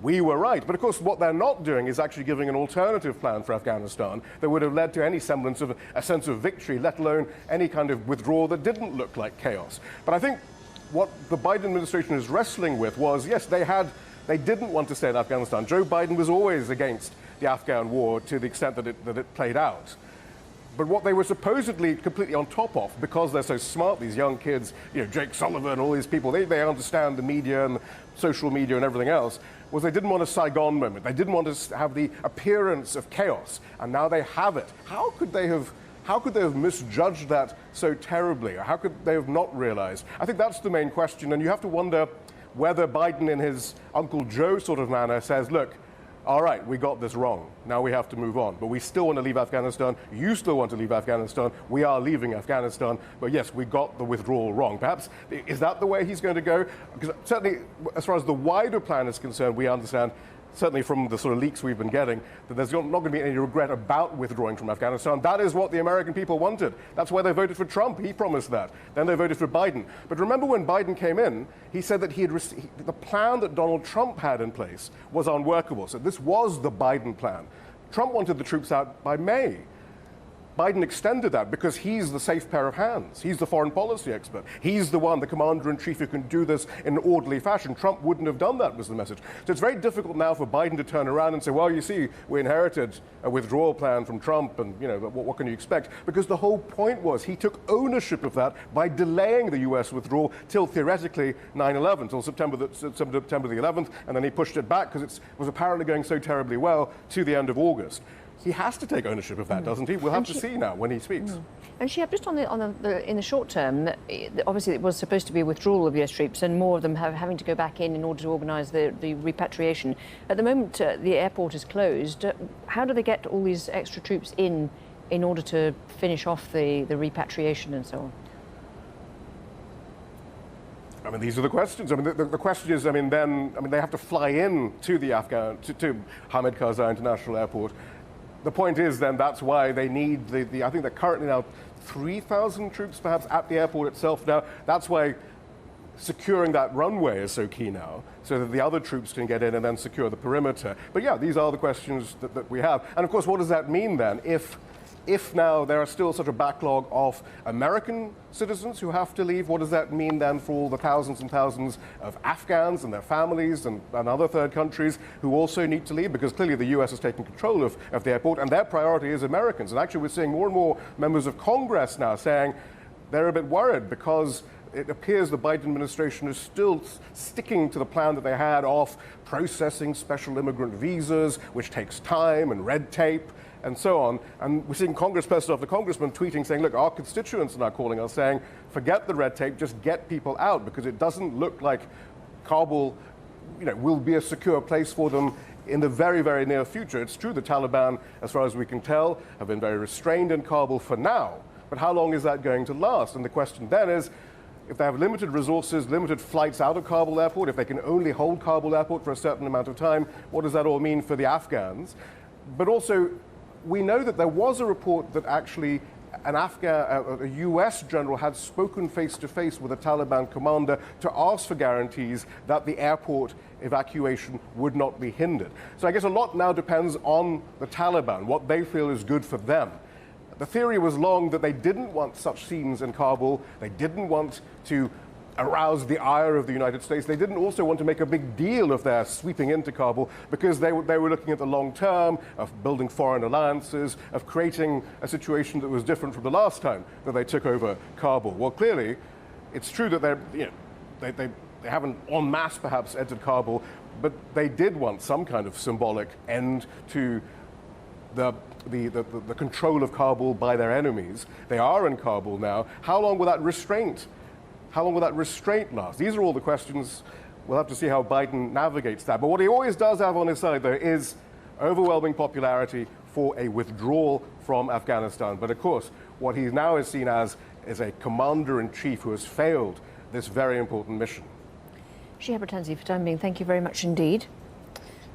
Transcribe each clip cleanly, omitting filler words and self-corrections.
we were right. But of course, what they're not doing is actually giving an alternative plan for Afghanistan that would have led to any semblance of a sense of victory, let alone any kind of withdrawal that didn't look like chaos. But I think what the Biden administration is wrestling with was, yes, they didn't want to stay in Afghanistan. Joe Biden was always against the Afghan war to the extent that it played out. But what they were supposedly completely on top of, because they're so smart, these young kids, Jake Sullivan, all these people, they understand the media and social media and everything else, was they didn't want a Saigon moment. They didn't want to have the appearance of chaos. And now they have it. How could they have misjudged that so terribly? Or how could they have not realized? I think that's the main question. And you have to wonder whether Biden, in his Uncle Joe sort of manner, says, look, all right, we got this wrong. Now we have to move on. But we still want to leave Afghanistan. You still want to leave Afghanistan. We are leaving Afghanistan. But yes, we got the withdrawal wrong. Perhaps, is that the way he's going to go? Because certainly, as far as the wider plan is concerned, we understand, certainly from the sort of leaks we've been getting, that there's not going to be any regret about withdrawing from Afghanistan. That is what the American people wanted. That's why they voted for Trump. He promised that. Then they voted for Biden. But remember when Biden came in, he said that the plan that Donald Trump had in place was unworkable. So this was the Biden plan. Trump wanted the troops out by May. Biden extended that because he's the safe pair of hands. He's the foreign policy expert. He's the one, the commander-in-chief, who can do this in an orderly fashion. Trump wouldn't have done that, was the message. So it's very difficult now for Biden to turn around and say, well, you see, we inherited a withdrawal plan from Trump, and, what can you expect? Because the whole point was he took ownership of that by delaying the U.S. withdrawal till, theoretically, 9/11, till September the 11th, and then he pushed it back because it was apparently going so terribly well to the end of August. He has to take ownership of that, doesn't he? We'll have to see now when he speaks. And Shihab, just in the short term, obviously it was supposed to be a withdrawal of US troops, and more of them having to go back in order to organise the repatriation. At the moment, the airport is closed. How do they get all these extra troops in order to finish off the repatriation and so on? I mean, these are the questions. I mean, the question is, they have to fly in to the to Hamid Karzai International Airport. The point is, then, that's why they need I think they're currently now 3,000 troops, perhaps, at the airport itself now. That's why securing that runway is so key now, so that the other troops can get in and then secure the perimeter. But yeah, these are the questions that we have. And of course, what does that mean then if now there are still such a backlog of American citizens who have to leave? What does that mean then for all the thousands and thousands of Afghans and their families and other third countries who also need to leave? Because clearly the US is taking control of the airport, and their priority is Americans. And actually we're seeing more and more members of Congress now saying they're a bit worried because it appears the Biden administration is still sticking to the plan that they had of processing special immigrant visas, which takes time and red tape and so on. And we're seeing congressperson after congressman tweeting saying, look, our constituents are now calling us saying, forget the red tape, just get people out, because it doesn't look like Kabul will be a secure place for them in the very, very near future. It's true the Taliban, as far as we can tell, have been very restrained in Kabul for now. But how long is that going to last? And the question then is, if they have limited resources, limited flights out of Kabul airport, if they can only hold Kabul airport for a certain amount of time, what does that all mean for the Afghans? But also, we know that there was a report that actually a US general had spoken face-to-face with a Taliban commander to ask for guarantees that the airport evacuation would not be hindered. So I guess a lot now depends on the Taliban, what they feel is good for them. The theory was long that they didn't want such scenes in Kabul. They didn't want to arouse the ire of the United States. They didn't also want to make a big deal of their sweeping into Kabul, because they were looking at the long term of building foreign alliances, of creating a situation that was different from the last time that they took over Kabul. Well, clearly, it's true that they haven't en masse perhaps entered Kabul, but they did want some kind of symbolic end to the control of Kabul by their enemies. They are in Kabul now. How long will that restraint last? These are all the questions. We'll have to see how Biden navigates that. But what he always does have on his side, though, is overwhelming popularity for a withdrawal from Afghanistan. But of course, what he now is seen as is a commander-in-chief who has failed this very important mission. Shihab Rattansi, for the time being, thank you very much indeed.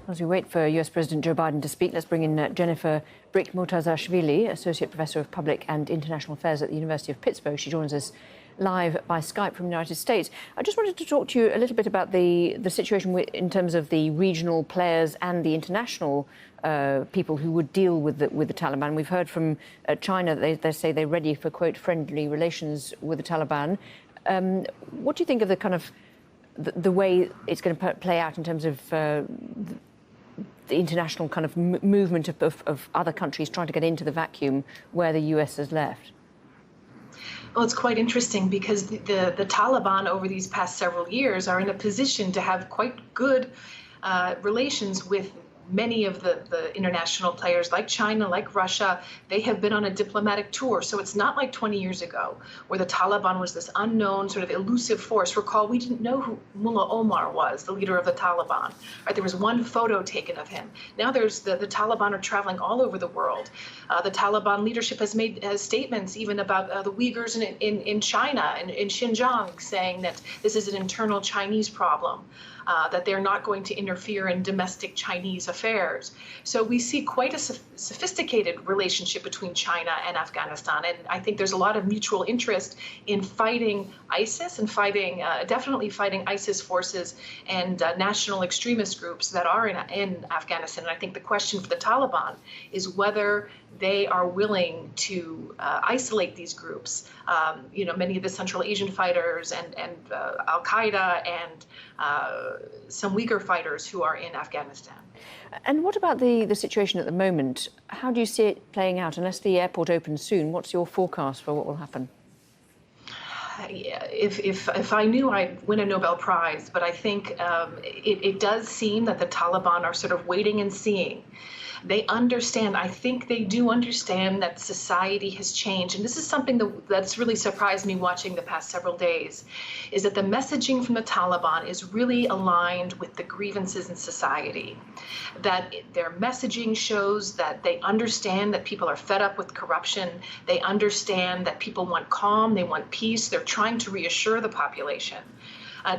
As we wait for US President Joe Biden to speak, let's bring in Jennifer Brick-Murtazashvili, Associate Professor of Public and International Affairs at the University of Pittsburgh. She joins us live by Skype from the United States. I just wanted to talk to you a little bit about the situation in terms of the regional players and the international people who would deal with the Taliban. We've heard from China that they say they're ready for, quote, friendly relations with the Taliban. What do you think of the kind of the way it's going to play out in terms of the international kind of movement of other countries trying to get into the vacuum where the US has left? Well, it's quite interesting because the Taliban over these past several years are in a position to have quite good relations with many of the international players like China, like Russia. They have been on a diplomatic tour. So it's not like 20 years ago where the Taliban was this unknown sort of elusive force. Recall, we didn't know who Mullah Omar was, the leader of the Taliban. Right? There was one photo taken of him. Now there's the Taliban are traveling all over the world. The Taliban leadership has made statements even about the Uyghurs in China and in Xinjiang, saying that this is an internal Chinese problem. That they're not going to interfere in domestic Chinese affairs. So we see quite a sophisticated relationship between China and Afghanistan. And I think there's a lot of mutual interest in fighting ISIS and definitely fighting ISIS forces and national extremist groups that are in Afghanistan. And I think the question for the Taliban is whether they are willing to isolate these groups. Many of the Central Asian fighters and Al-Qaeda and some Uyghur fighters who are in Afghanistan. And what about the situation at the moment? How do you see it playing out? Unless the airport opens soon, what's your forecast for what will happen? If I knew, I'd win a Nobel Prize, but I think it does seem that the Taliban are sort of waiting and seeing. They understand, I think they do understand that society has changed. And this is something that's really surprised me watching the past several days, is that the messaging from the Taliban is really aligned with the grievances in society. That their messaging shows that they understand that people are fed up with corruption. They understand that people want calm, they want peace. They're trying to reassure the population.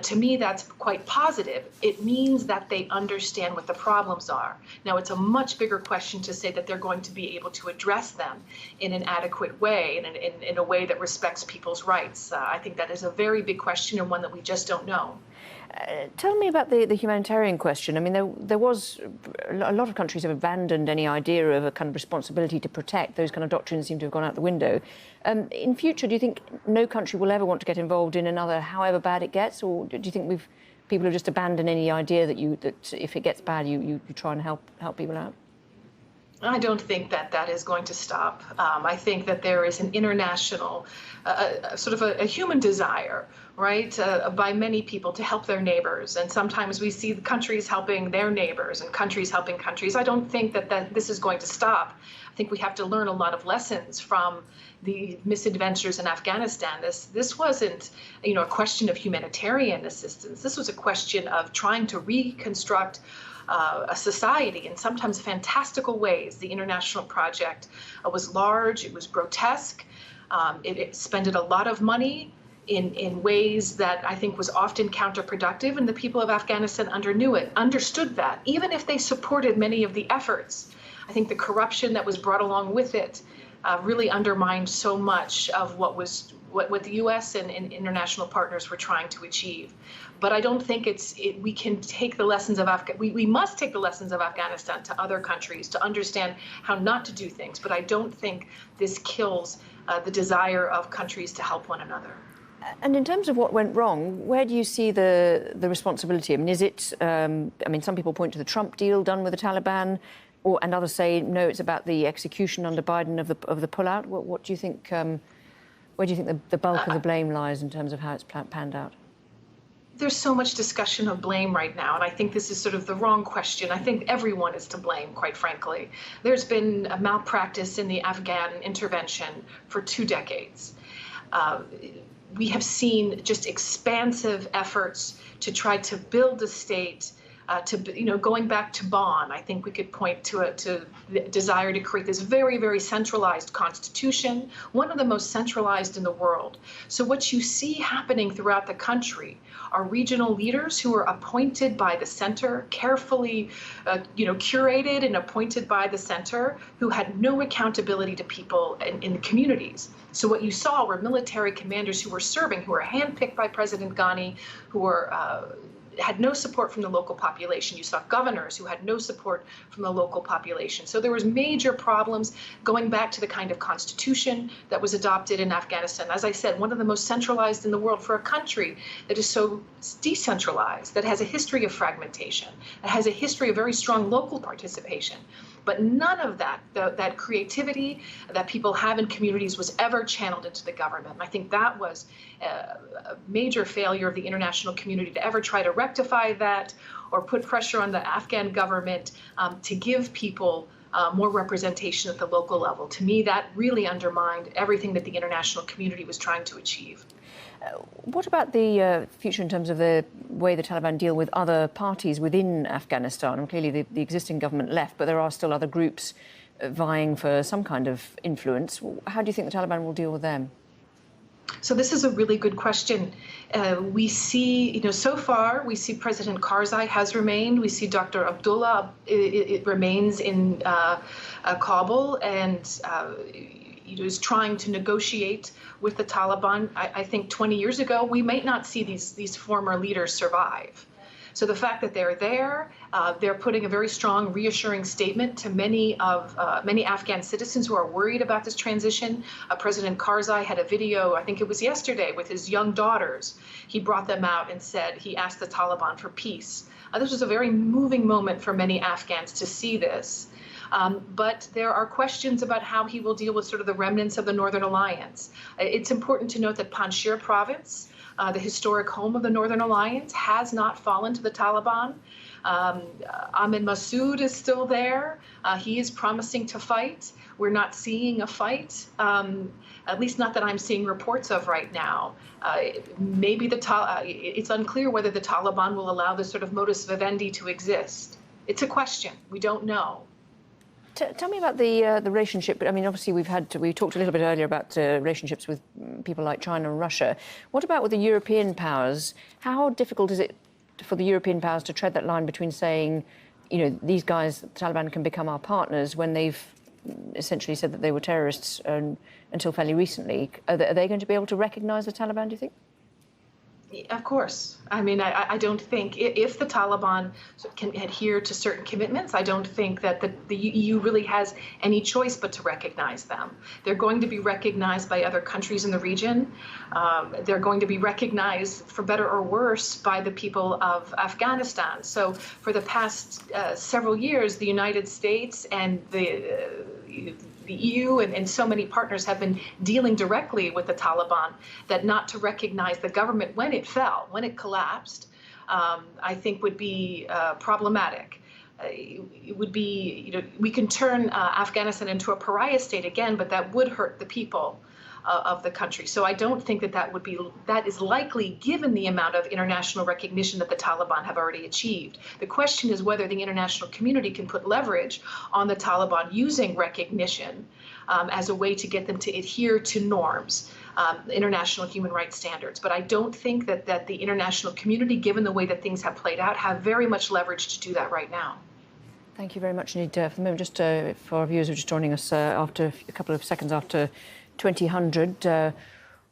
To me, that's quite positive. It means that they understand what the problems are. Now, it's a much bigger question to say that they're going to be able to address them in an adequate way, in a way that respects people's rights. I think that is a very big question and one that we just don't know. Tell me about the humanitarian question. I mean, there was a lot of countries have abandoned any idea of a kind of responsibility to protect. Those kind of doctrines seem to have gone out the window. In future, do you think no country will ever want to get involved in another, however bad it gets, or do you think people have just abandoned any idea that if it gets bad, you try and help people out? I don't think that is going to stop. I think that there is an international, sort of a human desire, right, by many people to help their neighbors. And sometimes we see the countries helping their neighbors and countries helping countries. I don't think that this is going to stop. I think we have to learn a lot of lessons from the misadventures in Afghanistan. This wasn't, a question of humanitarian assistance. This was a question of trying to reconstruct a society in sometimes fantastical ways. The international project was large, it was grotesque, it expended a lot of money in ways that I think was often counterproductive, and the people of Afghanistan understood that, even if they supported many of the efforts. I think the corruption that was brought along with it really undermined so much of what the U.S. and international partners were trying to achieve. But I don't think we can take the lessons of we must take the lessons of Afghanistan to other countries to understand how not to do things. But I don't think this kills the desire of countries to help one another. And in terms of what went wrong, where do you see the responsibility? I mean, is it? Some people point to the Trump deal done with the Taliban, and others say no, it's about the execution under Biden of the pullout. What do you think? Where do you think the bulk of the blame lies in terms of how it's panned out? There's so much discussion of blame right now, and I think this is sort of the wrong question. I think everyone is to blame, quite frankly. There's been a malpractice in the Afghan intervention for 2 decades. We have seen just expansive efforts to try to build a state Going back to Bonn, I think we could point to the desire to create this very, very centralized constitution, one of the most centralized in the world. So what you see happening throughout the country are regional leaders who are appointed by the center, carefully, curated and appointed by the center, who had no accountability to people in the communities. So what you saw were military commanders who were serving, who were handpicked by President Ghani, who were had no support from the local population. You saw governors who had no support from the local population. So there was major problems going back to the kind of constitution that was adopted in Afghanistan. As I said, one of the most centralized in the world for a country that is so decentralized, that has a history of fragmentation, that has a history of very strong local participation. But none of that creativity that people have in communities was ever channeled into the government. And I think that was a major failure of the international community to ever try to rectify that or put pressure on the Afghan government to give people more representation at the local level. To me, that really undermined everything that the international community was trying to achieve. What about the future in terms of the way the Taliban deal with other parties within Afghanistan? And clearly the existing government left, but there are still other groups vying for some kind of influence. How do you think the Taliban will deal with them? So this is a really good question. We see, so far, we see President Karzai has remained. We see Dr. Abdullah it remains in Kabul and is trying to negotiate with the Taliban. I think 20 years ago, we might not see these former leaders survive. So the fact that they're there, they're putting a very strong, reassuring statement to many Afghan citizens who are worried about this transition. President Karzai had a video, I think it was yesterday, with his young daughters. He brought them out and said he asked the Taliban for peace. This was a very moving moment for many Afghans to see this. But there are questions about how he will deal with sort of the remnants of the Northern Alliance. It's important to note that Panjshir province, the historic home of the Northern Alliance, has not fallen to the Taliban. Ahmed Massoud is still there. He is promising to fight. We're not seeing a fight, at least not that I'm seeing reports of right now. Maybe it's unclear whether the Taliban will allow this sort of modus vivendi to exist. It's a question. We don't know. Tell me about the relationship. I mean, obviously, we talked a little bit earlier about relationships with people like China and Russia. What about with the European powers? How difficult is it for the European powers to tread that line between saying, these guys, the Taliban, can become our partners when they've essentially said that they were terrorists until fairly recently? Are they going to be able to recognise the Taliban, do you think? Of course. I mean, I don't think if the Taliban can adhere to certain commitments, I don't think that the EU really has any choice but to recognize them. They're going to be recognized by other countries in the region. They're going to be recognized, for better or worse, by the people of Afghanistan. So for the past several years, the United States and the EU and so many partners have been dealing directly with the Taliban, that not to recognize the government when it fell, when it collapsed, I think would be problematic. It would be, we can turn Afghanistan into a pariah state again, but that would hurt the people of the country. So I don't think that is likely, given the amount of international recognition that the Taliban have already achieved. The question is whether the international community can put leverage on the Taliban using recognition as a way to get them to adhere to norms, international human rights standards. But I don't think that the international community, given the way that things have played out, have very much leverage to do that right now. Thank you very much indeed. For the moment, just for our viewers who are just joining us after a couple of seconds after 2000,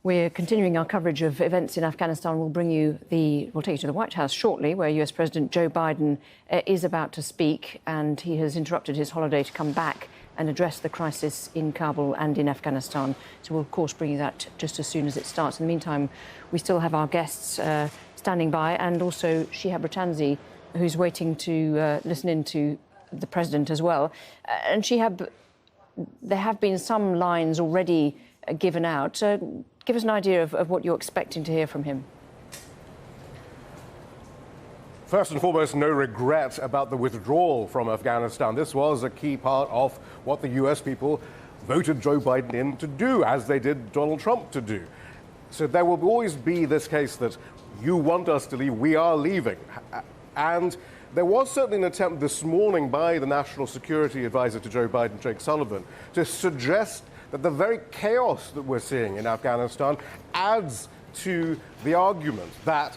we're continuing our coverage of events in Afghanistan. We'll take you to the White House shortly, where US President Joe Biden is about to speak, and he has interrupted his holiday to come back and address the crisis in Kabul and in Afghanistan. So we'll, of course, bring you that just as soon as it starts. In the meantime, we still have our guests standing by, and also Shihab Rattanzi, who's waiting to listen in to the President as well. And Shihab, there have been some lines already given out. Give us an idea of what you're expecting to hear from him. First and foremost, no regret about the withdrawal from Afghanistan. This was a key part of what the US people voted Joe Biden in to do, as they did Donald Trump to do. So there will always be this case that you want us to leave, we are leaving. And there was certainly an attempt this morning by the National Security Advisor to Joe Biden, Jake Sullivan, to suggest that the very chaos that we're seeing in Afghanistan adds to the argument that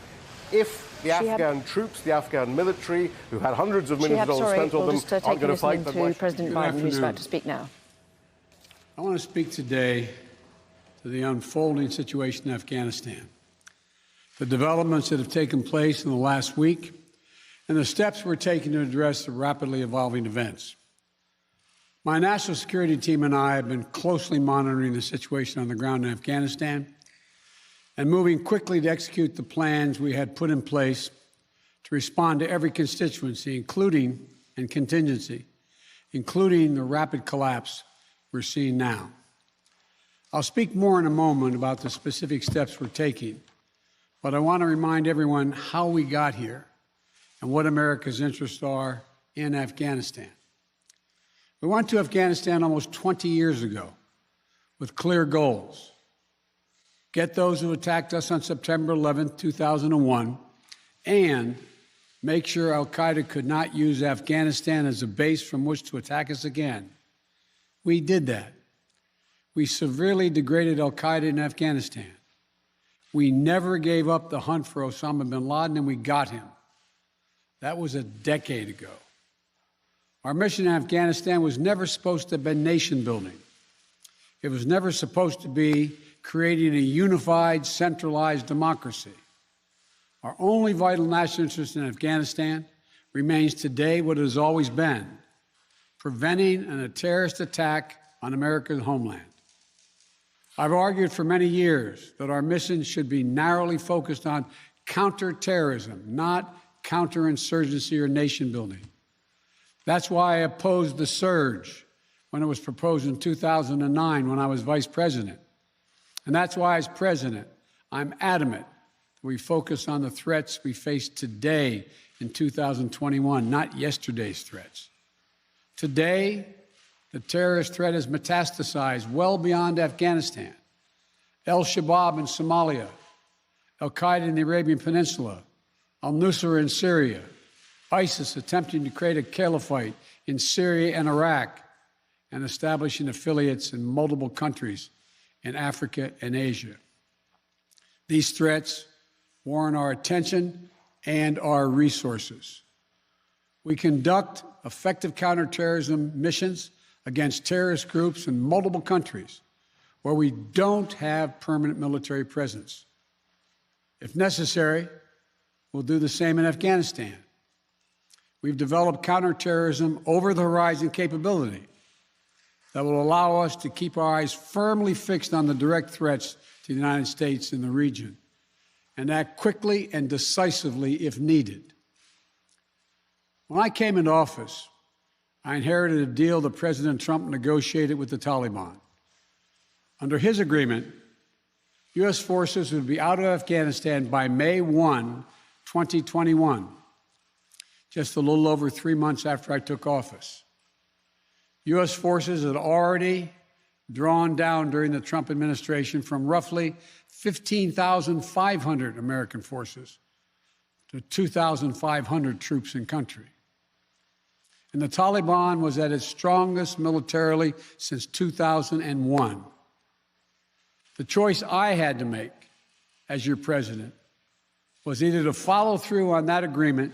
if the Afghan troops, the Afghan military, who had hundreds of millions of dollars spent on them, aren't going to fight, then why should President Biden, who's about to speak now. I want to speak today to the unfolding situation in Afghanistan, the developments that have taken place in the last week, and the steps we're taking to address the rapidly evolving events. My national security team and I have been closely monitoring the situation on the ground in Afghanistan and moving quickly to execute the plans we had put in place to respond to every constituency, including and contingency, including the rapid collapse we're seeing now. I'll speak more in a moment about the specific steps we're taking, but I want to remind everyone how we got here and what America's interests are in Afghanistan. We went to Afghanistan almost 20 years ago with clear goals. Get those who attacked us on September 11, 2001, and make sure al-Qaeda could not use Afghanistan as a base from which to attack us again. We did that. We severely degraded al-Qaeda in Afghanistan. We never gave up the hunt for Osama bin Laden, and we got him. That was a decade ago. Our mission in Afghanistan was never supposed to have been nation building. It was never supposed to be creating a unified, centralized democracy. Our only vital national interest in Afghanistan remains today what it has always been: preventing a terrorist attack on America's homeland. I've argued for many years that our mission should be narrowly focused on counterterrorism, not counterinsurgency or nation building. That's why I opposed the surge when it was proposed in 2009 when I was vice president. And that's why, as president, I'm adamant that we focus on the threats we face today in 2021, not yesterday's threats. Today, the terrorist threat has metastasized well beyond Afghanistan. Al-Shabaab in Somalia, al-Qaeda in the Arabian Peninsula, al-Nusra in Syria, ISIS attempting to create a caliphate in Syria and Iraq, and establishing affiliates in multiple countries in Africa and Asia. These threats warrant our attention and our resources. We conduct effective counterterrorism missions against terrorist groups in multiple countries where we don't have permanent military presence. If necessary, we'll do the same in Afghanistan. We've developed counterterrorism over-the-horizon capability that will allow us to keep our eyes firmly fixed on the direct threats to the United States in the region and act quickly and decisively if needed. When I came into office, I inherited a deal that President Trump negotiated with the Taliban. Under his agreement, U.S. forces would be out of Afghanistan by May 1, 2021, just a little over 3 months after I took office. U.S. forces had already drawn down during the Trump administration from roughly 15,500 American forces to 2,500 troops in country. And the Taliban was at its strongest militarily since 2001. The choice I had to make as your president was either to follow through on that agreement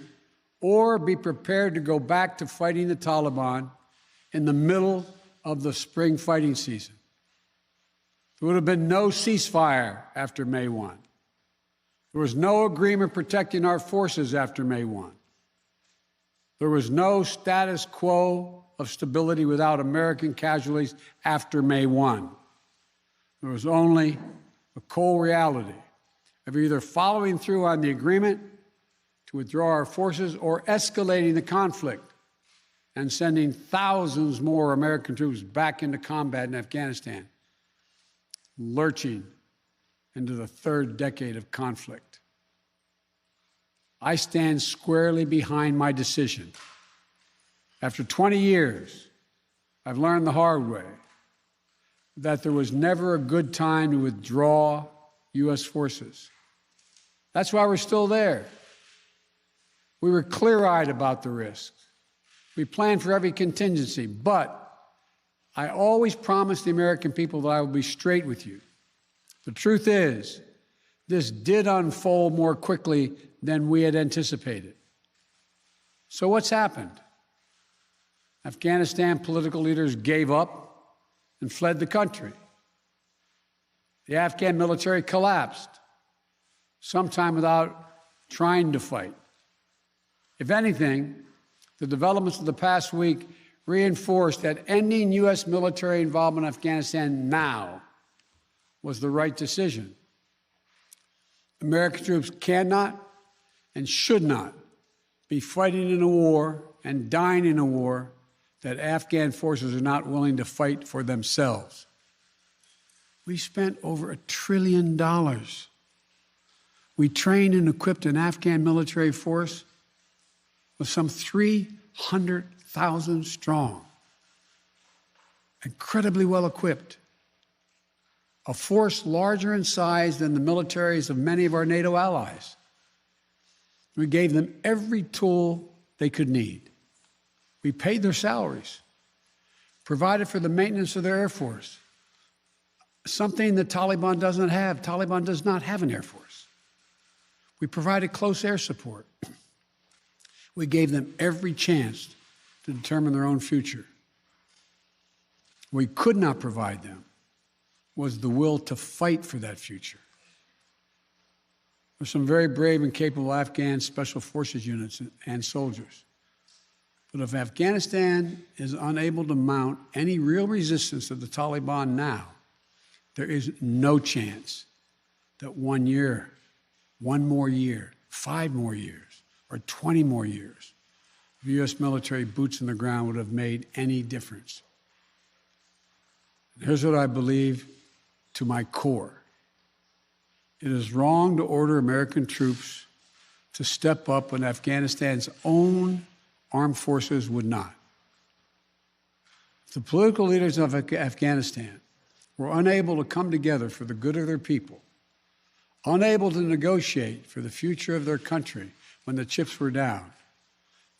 or be prepared to go back to fighting the Taliban in the middle of the spring fighting season. There would have been no ceasefire after May 1. There was no agreement protecting our forces after May 1. There was no status quo of stability without American casualties after May 1. There was only a cold reality of either following through on the agreement to withdraw our forces or escalating the conflict and sending thousands more American troops back into combat in Afghanistan, lurching into the third decade of conflict. I stand squarely behind my decision. After 20 years, I've learned the hard way that there was never a good time to withdraw U.S. forces. That's why we're still there. We were clear-eyed about the risks. We planned for every contingency, but I always promised the American people that I would be straight with you. The truth is, this did unfold more quickly than we had anticipated. So what's happened? Afghanistan political leaders gave up and fled the country. The Afghan military collapsed, sometime without trying to fight. If anything, the developments of the past week reinforced that ending U.S. military involvement in Afghanistan now was the right decision. American troops cannot and should not be fighting in a war and dying in a war that Afghan forces are not willing to fight for themselves. We spent over $1 trillion. We trained and equipped an Afghan military force with some 300,000 strong, incredibly well equipped, a force larger in size than the militaries of many of our NATO allies. We gave them every tool they could need. We paid their salaries, provided for the maintenance of their Air Force, something the Taliban doesn't have. Taliban does not have an Air Force. We provided close air support. We gave them every chance to determine their own future. What we could not provide them was the will to fight for that future. There are some very brave and capable Afghan special forces units and soldiers. But if Afghanistan is unable to mount any real resistance to the Taliban now, there is no chance that 1 year, 1 more year, 5 more years, or 20 more years of U.S. military boots on the ground would have made any difference. And here's what I believe to my core. It is wrong to order American troops to step up when Afghanistan's own armed forces would not. If the political leaders of Afghanistan were unable to come together for the good of their people, unable to negotiate for the future of their country when the chips were down,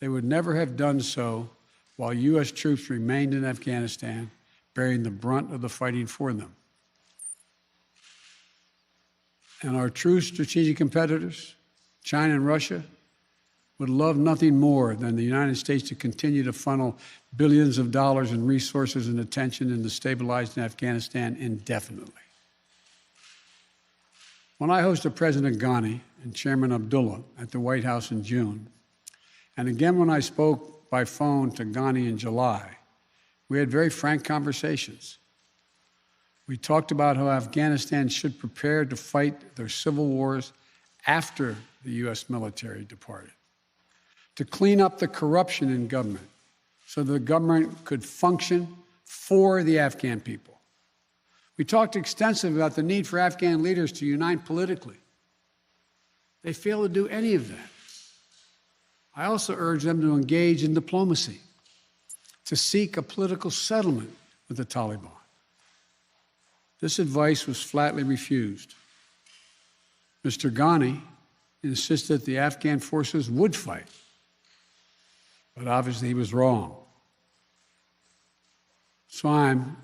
they would never have done so while U.S. troops remained in Afghanistan, bearing the brunt of the fighting for them. And our true strategic competitors, China and Russia, would love nothing more than the United States to continue to funnel billions of dollars in resources and attention into stabilizing Afghanistan indefinitely. When I hosted President Ghani and Chairman Abdullah at the White House in June, and again when I spoke by phone to Ghani in July, we had very frank conversations. We talked about how Afghanistan should prepare to fight their civil wars after the U.S. military departed, to clean up the corruption in government so the government could function for the Afghan people. We talked extensively about the need for Afghan leaders to unite politically. They failed to do any of that. I also urged them to engage in diplomacy, to seek a political settlement with the Taliban. This advice was flatly refused. Mr. Ghani insisted the Afghan forces would fight, but obviously he was wrong. So I'm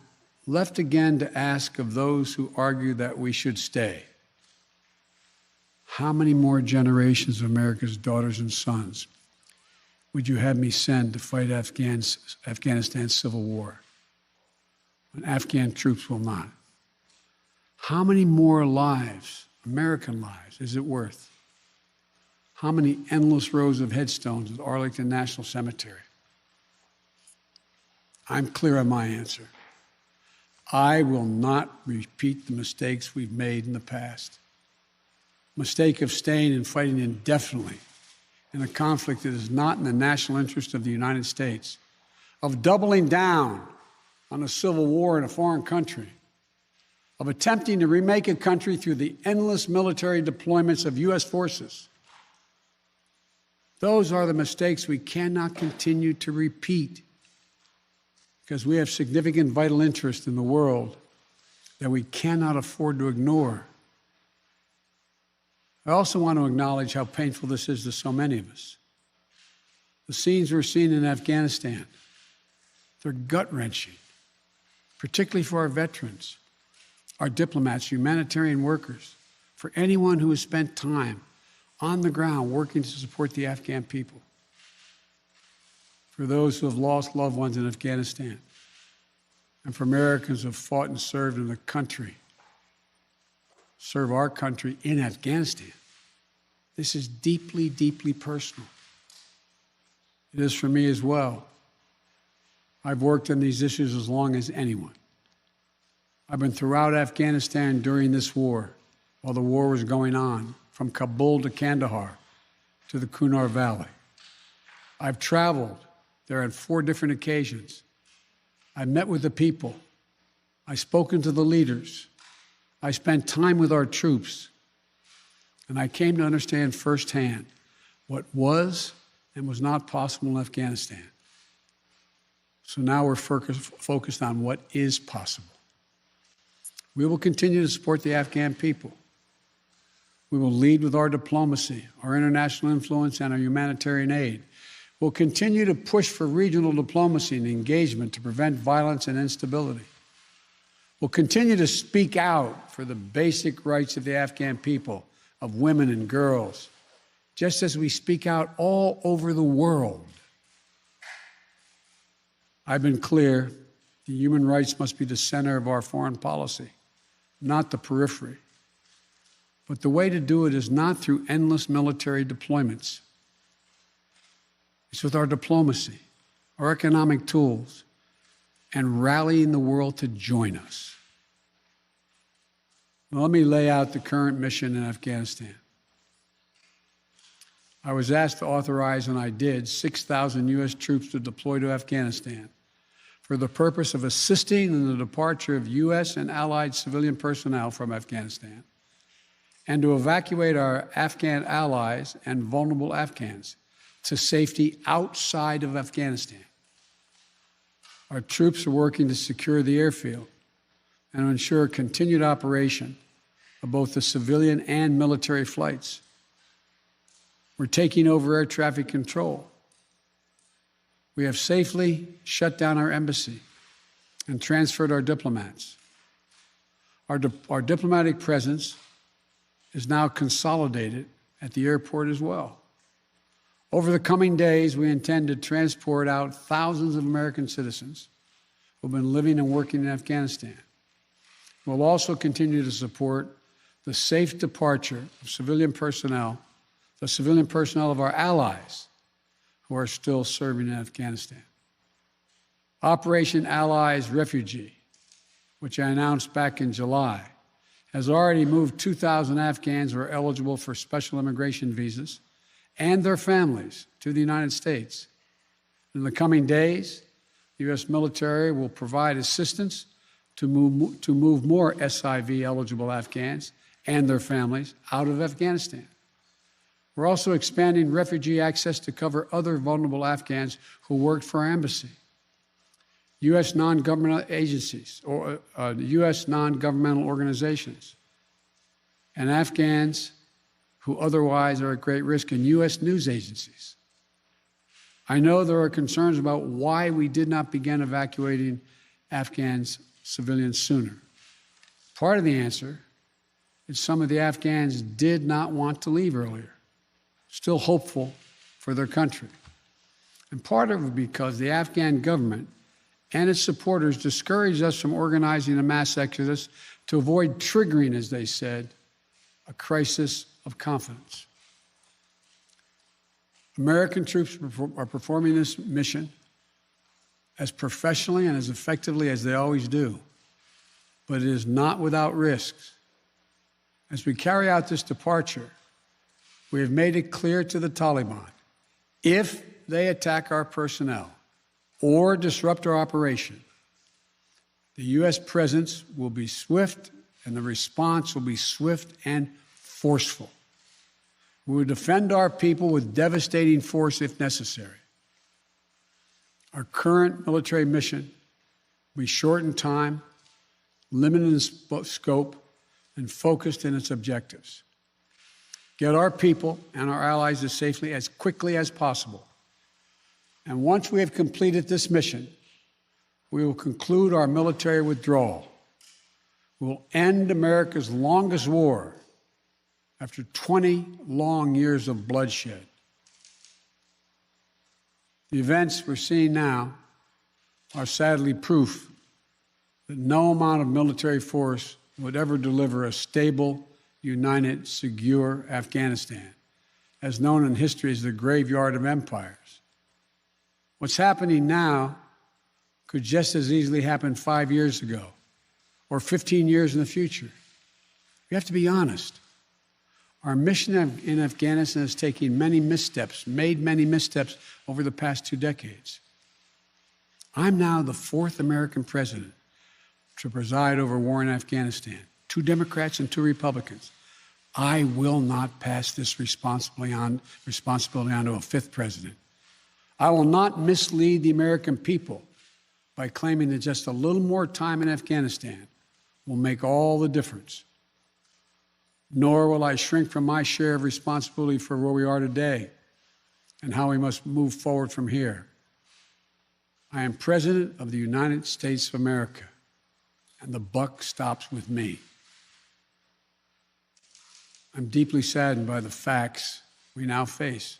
left again to ask of those who argue that we should stay, how many more generations of America's daughters and sons would you have me send to fight Afghanistan's civil war when Afghan troops will not? How many more lives, American lives, is it worth? How many endless rows of headstones at Arlington National Cemetery? I'm clear on my answer. I will not repeat the mistakes we've made in the past. Mistake of staying and fighting indefinitely in a conflict that is not in the national interest of the United States, of doubling down on a civil war in a foreign country, of attempting to remake a country through the endless military deployments of U.S. forces. Those are the mistakes we cannot continue to repeat because we have significant vital interest in the world that we cannot afford to ignore. I also want to acknowledge how painful this is to so many of us. The scenes we're seeing in Afghanistan, they're gut-wrenching, particularly for our veterans, our diplomats, humanitarian workers, for anyone who has spent time on the ground working to support the Afghan people, for those who have lost loved ones in Afghanistan, and for Americans who have fought and served in the country, serve our country in Afghanistan. This is deeply, deeply personal. It is for me as well. I've worked on these issues as long as anyone. I've been throughout Afghanistan during this war, while the war was going on, from Kabul to Kandahar to the Kunar Valley. I've traveled there on 4 different occasions. I've met with the people. I've spoken to the leaders. I spent time with our troops. And I came to understand firsthand what was and was not possible in Afghanistan. So now we're focused on what is possible. We will continue to support the Afghan people. We will lead with our diplomacy, our international influence, and our humanitarian aid. We'll continue to push for regional diplomacy and engagement to prevent violence and instability. We'll continue to speak out for the basic rights of the Afghan people, of women and girls, just as we speak out all over the world. I've been clear, the human rights must be the center of our foreign policy, not the periphery. But the way to do it is not through endless military deployments. It's with our diplomacy, our economic tools, and rallying the world to join us. Now, let me lay out the current mission in Afghanistan. I was asked to authorize, and I did, 6,000 U.S. troops to deploy to Afghanistan for the purpose of assisting in the departure of U.S. and allied civilian personnel from Afghanistan, and to evacuate our Afghan allies and vulnerable Afghans to safety outside of Afghanistan. Our troops are working to secure the airfield and to ensure continued operation of both the civilian and military flights. We're taking over air traffic control. We have safely shut down our embassy and transferred our diplomats. Our diplomatic presence is now consolidated at the airport as well. Over the coming days, we intend to transport out thousands of American citizens who have been living and working in Afghanistan. We'll also continue to support the safe departure of civilian personnel, the civilian personnel of our allies who are still serving in Afghanistan. Operation Allies Refugee, which I announced back in July, has already moved 2,000 Afghans who are eligible for special immigration visas and their families to the United States. In the coming days, the U.S. military will provide assistance to move more SIV-eligible Afghans and their families out of Afghanistan. We're also expanding refugee access to cover other vulnerable Afghans who worked for our embassy. U.S. non-governmental agencies, or U.S. non-governmental organizations, and Afghans who otherwise are at great risk, and U.S. news agencies. I know there are concerns about why we did not begin evacuating Afghans civilians sooner. Part of the answer is some of the Afghans did not want to leave earlier, still hopeful for their country. And part of it because the Afghan government and its supporters discouraged us from organizing a mass exodus to avoid triggering, as they said, a crisis of confidence. American troops are performing this mission as professionally and as effectively as they always do, but it is not without risks. As we carry out this departure, we have made it clear to the Taliban, if they attack our personnel or disrupt our operation, the U.S. presence will be swift and the response will be swift and forceful. We will defend our people with devastating force if necessary. Our current military mission will be short in time, limited in scope, and focused in its objectives. Get our people and our allies as safely as quickly as possible, And once we have completed this mission, we will conclude our military withdrawal. We will end America's longest war after 20 long years of bloodshed. The events we're seeing now are sadly proof that no amount of military force would ever deliver a stable, united, secure Afghanistan, as known in history as the graveyard of empires. What's happening now could just as easily happen 5 years ago or 15 years in the future. We have to be honest. Our mission in Afghanistan is taking many missteps, made many missteps over the past 2 decades. I'm now the 4th American president to preside over war in Afghanistan. 2 Democrats and 2 Republicans. I will not pass this responsibility on to a 5th president. I will not mislead the American people by claiming that just a little more time in Afghanistan will make all the difference. Nor will I shrink from my share of responsibility for where we are today and how we must move forward from here. I am President of the United States of America, and the buck stops with me. I'm deeply saddened by the facts we now face.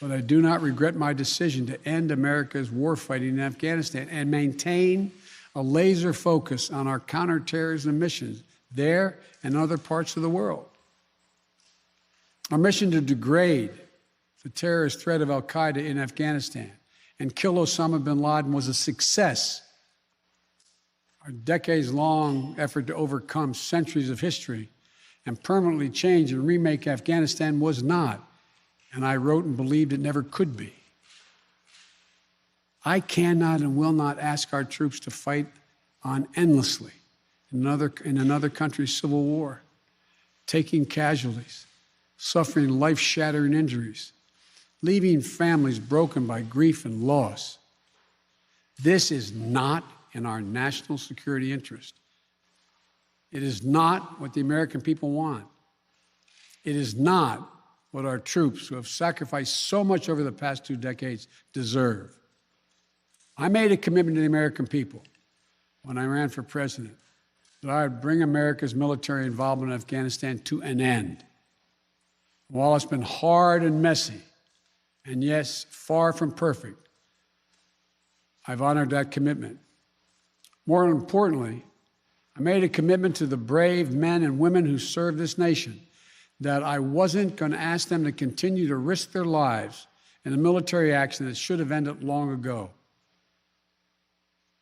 But I do not regret my decision to end America's warfighting in Afghanistan and maintain a laser focus on our counterterrorism missions there and other parts of the world. Our mission to degrade the terrorist threat of al-Qaeda in Afghanistan and kill Osama bin Laden was a success. Our decades-long effort to overcome centuries of history and permanently change and remake Afghanistan was not, and I wrote and believed it never could be. I cannot and will not ask our troops to fight on endlessly in another country's civil war, taking casualties, suffering life-shattering injuries, leaving families broken by grief and loss. This is not in our national security interest. It is not what the American people want. It is not what our troops, who have sacrificed so much over the past 2 decades, deserve. I made a commitment to the American people when I ran for president that I would bring America's military involvement in Afghanistan to an end. While it's been hard and messy, and yes, far from perfect, I've honored that commitment. More importantly, I made a commitment to the brave men and women who serve this nation that I wasn't going to ask them to continue to risk their lives in a military action that should have ended long ago.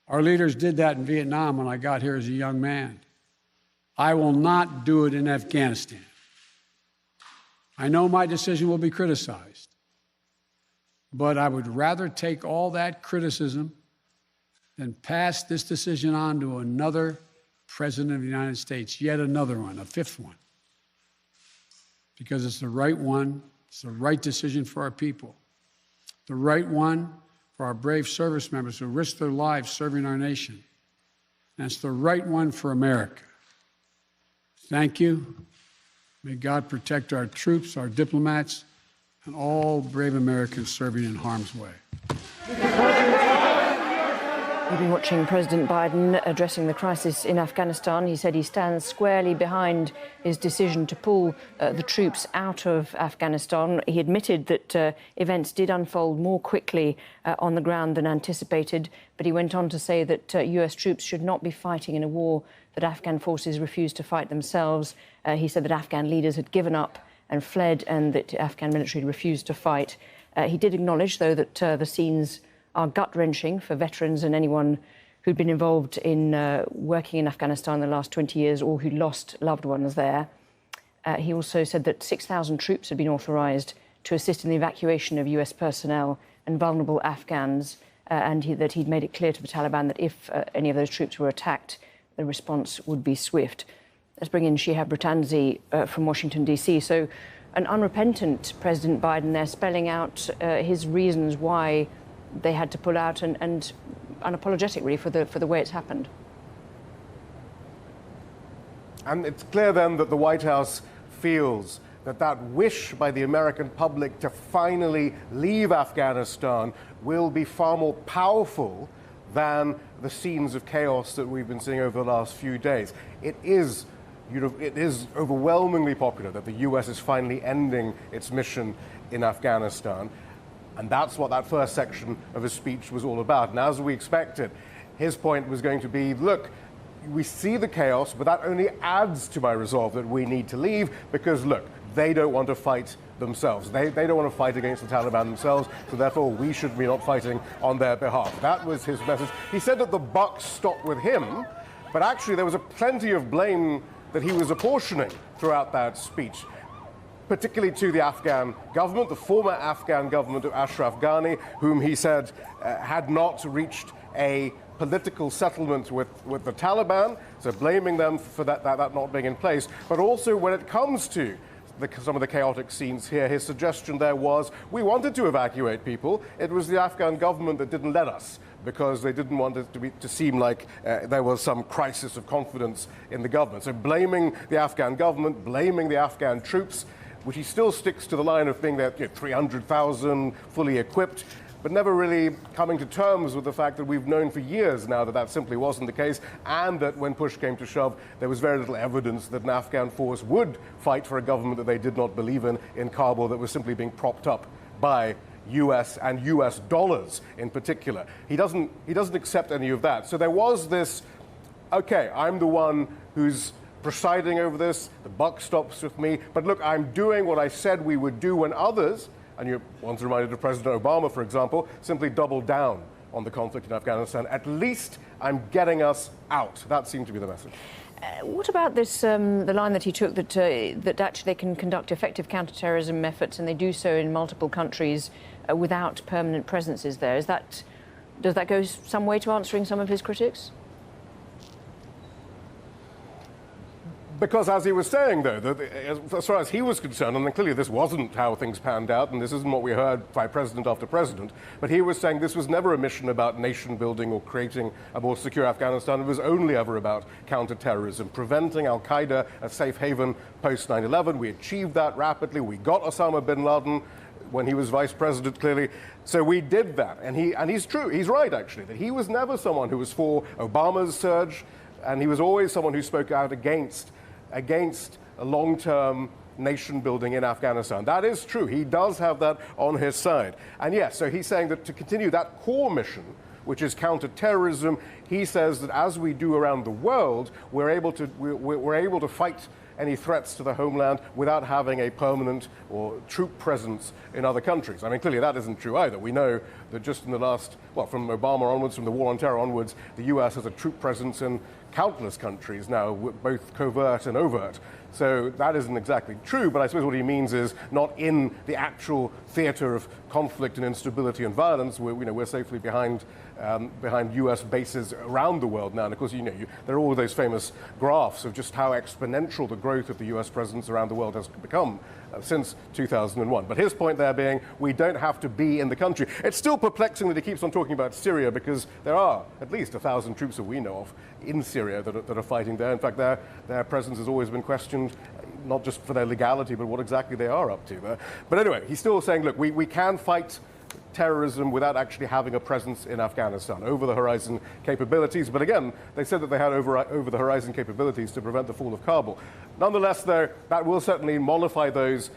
Our leaders did that in Vietnam when I got here as a young man. I will not do it in Afghanistan. I know my decision will be criticized, but I would rather take all that criticism than pass this decision on to another president of the United States, yet another one, a 5th one, because it's the right one, it's the right decision for our people, the right one for our brave service members who risk their lives serving our nation, and it's the right one for America. Thank you. May God protect our troops, our diplomats, and all brave Americans serving in harm's way. We've been watching President Biden addressing the crisis in Afghanistan. He said he stands squarely behind his decision to pull the troops out of Afghanistan. He admitted that events did unfold more quickly on the ground than anticipated, but he went on to say that US troops should not be fighting in a war that Afghan forces refused to fight themselves. He said that Afghan leaders had given up and fled and that the Afghan military refused to fight. He did acknowledge, though, that the scenes are gut-wrenching for veterans and anyone who'd been involved in working in Afghanistan in the last 20 years or who lost loved ones there. He also said that 6,000 troops had been authorised to assist in the evacuation of US personnel and vulnerable Afghans, and that he'd made it clear to the Taliban that if any of those troops were attacked, the response would be swift. Let's bring in Shihab Ratanzi from Washington, D.C. So an unrepentant President Biden there, spelling out his reasons why they had to pull out, and unapologetic, really, for the way it's happened. And it's clear then that the White House feels that wish by the American public to finally leave Afghanistan will be far more powerful than the scenes of chaos that we've been seeing over the last few days. It is overwhelmingly popular that the US is finally ending its mission in Afghanistan. And that's what that first section of his speech was all about. And as we expected, his point was going to be, look, we see the chaos, but that only adds to my resolve that we need to leave because, look, they don't want to fight themselves. They don't want to fight against the Taliban themselves, so therefore we should be not fighting on their behalf. That was his message. He said that the buck stopped with him, but actually there was plenty of blame that he was apportioning throughout that speech, particularly to the Afghan government, the former Afghan government of Ashraf Ghani, whom he said had not reached a political settlement with the Taliban, so blaming them for that not being in place. But also when it comes to some of the chaotic scenes here, his suggestion there was, we wanted to evacuate people. It was the Afghan government that didn't let us because they didn't want it to seem like there was some crisis of confidence in the government. So blaming the Afghan government, blaming the Afghan troops, which he still sticks to the line of being there, 300,000 fully equipped, but never really coming to terms with the fact that we've known for years now that that simply wasn't the case, and that when push came to shove, there was very little evidence that an Afghan force would fight for a government that they did not believe in Kabul, that was simply being propped up by US and US dollars in particular. He doesn't accept any of that. So there was this, okay, I'm the one who's presiding over this, the buck stops with me, but look, I'm doing what I said we would do when others, and you're once reminded of President Obama, for example, simply doubled down on the conflict in Afghanistan. At least I'm getting us out. That seemed to be the message. What about this, the line that he took that actually they can conduct effective counterterrorism efforts and they do so in multiple countries without permanent presences there? Does that go some way to answering some of his critics? Because as he was saying, though, that as far as he was concerned, and clearly this wasn't how things panned out, and this isn't what we heard by president after president, but he was saying this was never a mission about nation building or creating a more secure Afghanistan. It was only ever about counterterrorism, preventing al-Qaeda a safe haven post 9/11. We achieved that rapidly. We got Osama bin Laden when he was vice president, clearly. So we did that. And he's true. He's right, actually, that he was never someone who was for Obama's surge, and he was always someone who spoke out against a long-term nation building in Afghanistan. That is true. He does have that on his side. And yes, so he's saying that to continue that core mission, which is counterterrorism, he says that as we do around the world, we're able to fight any threats to the homeland without having a permanent or troop presence in other countries. I mean, clearly that isn't true either. We know that just in the last, from Obama onwards, from the war on terror onwards, the US has a troop presence in countless countries now, both covert and overt. So that isn't exactly true, but I suppose what he means is not in the actual theater of conflict and instability and violence. We're safely behind US bases around the world now. And of course, there are all those famous graphs of just how exponential the growth of the US presence around the world has become since 2001. But his point there being, we don't have to be in the country. It's still perplexing that he keeps on talking about Syria because there are at least 1,000 troops that we know of in Syria that are fighting there. In fact, their presence has always been questioned, not just for their legality, but what exactly they are up to there. But anyway, he's still saying, look, we can fight terrorism without actually having a presence in Afghanistan, over-the-horizon capabilities. But again, they said that they had over-the-horizon capabilities to prevent the fall of Kabul. Nonetheless, though, that will certainly mollify those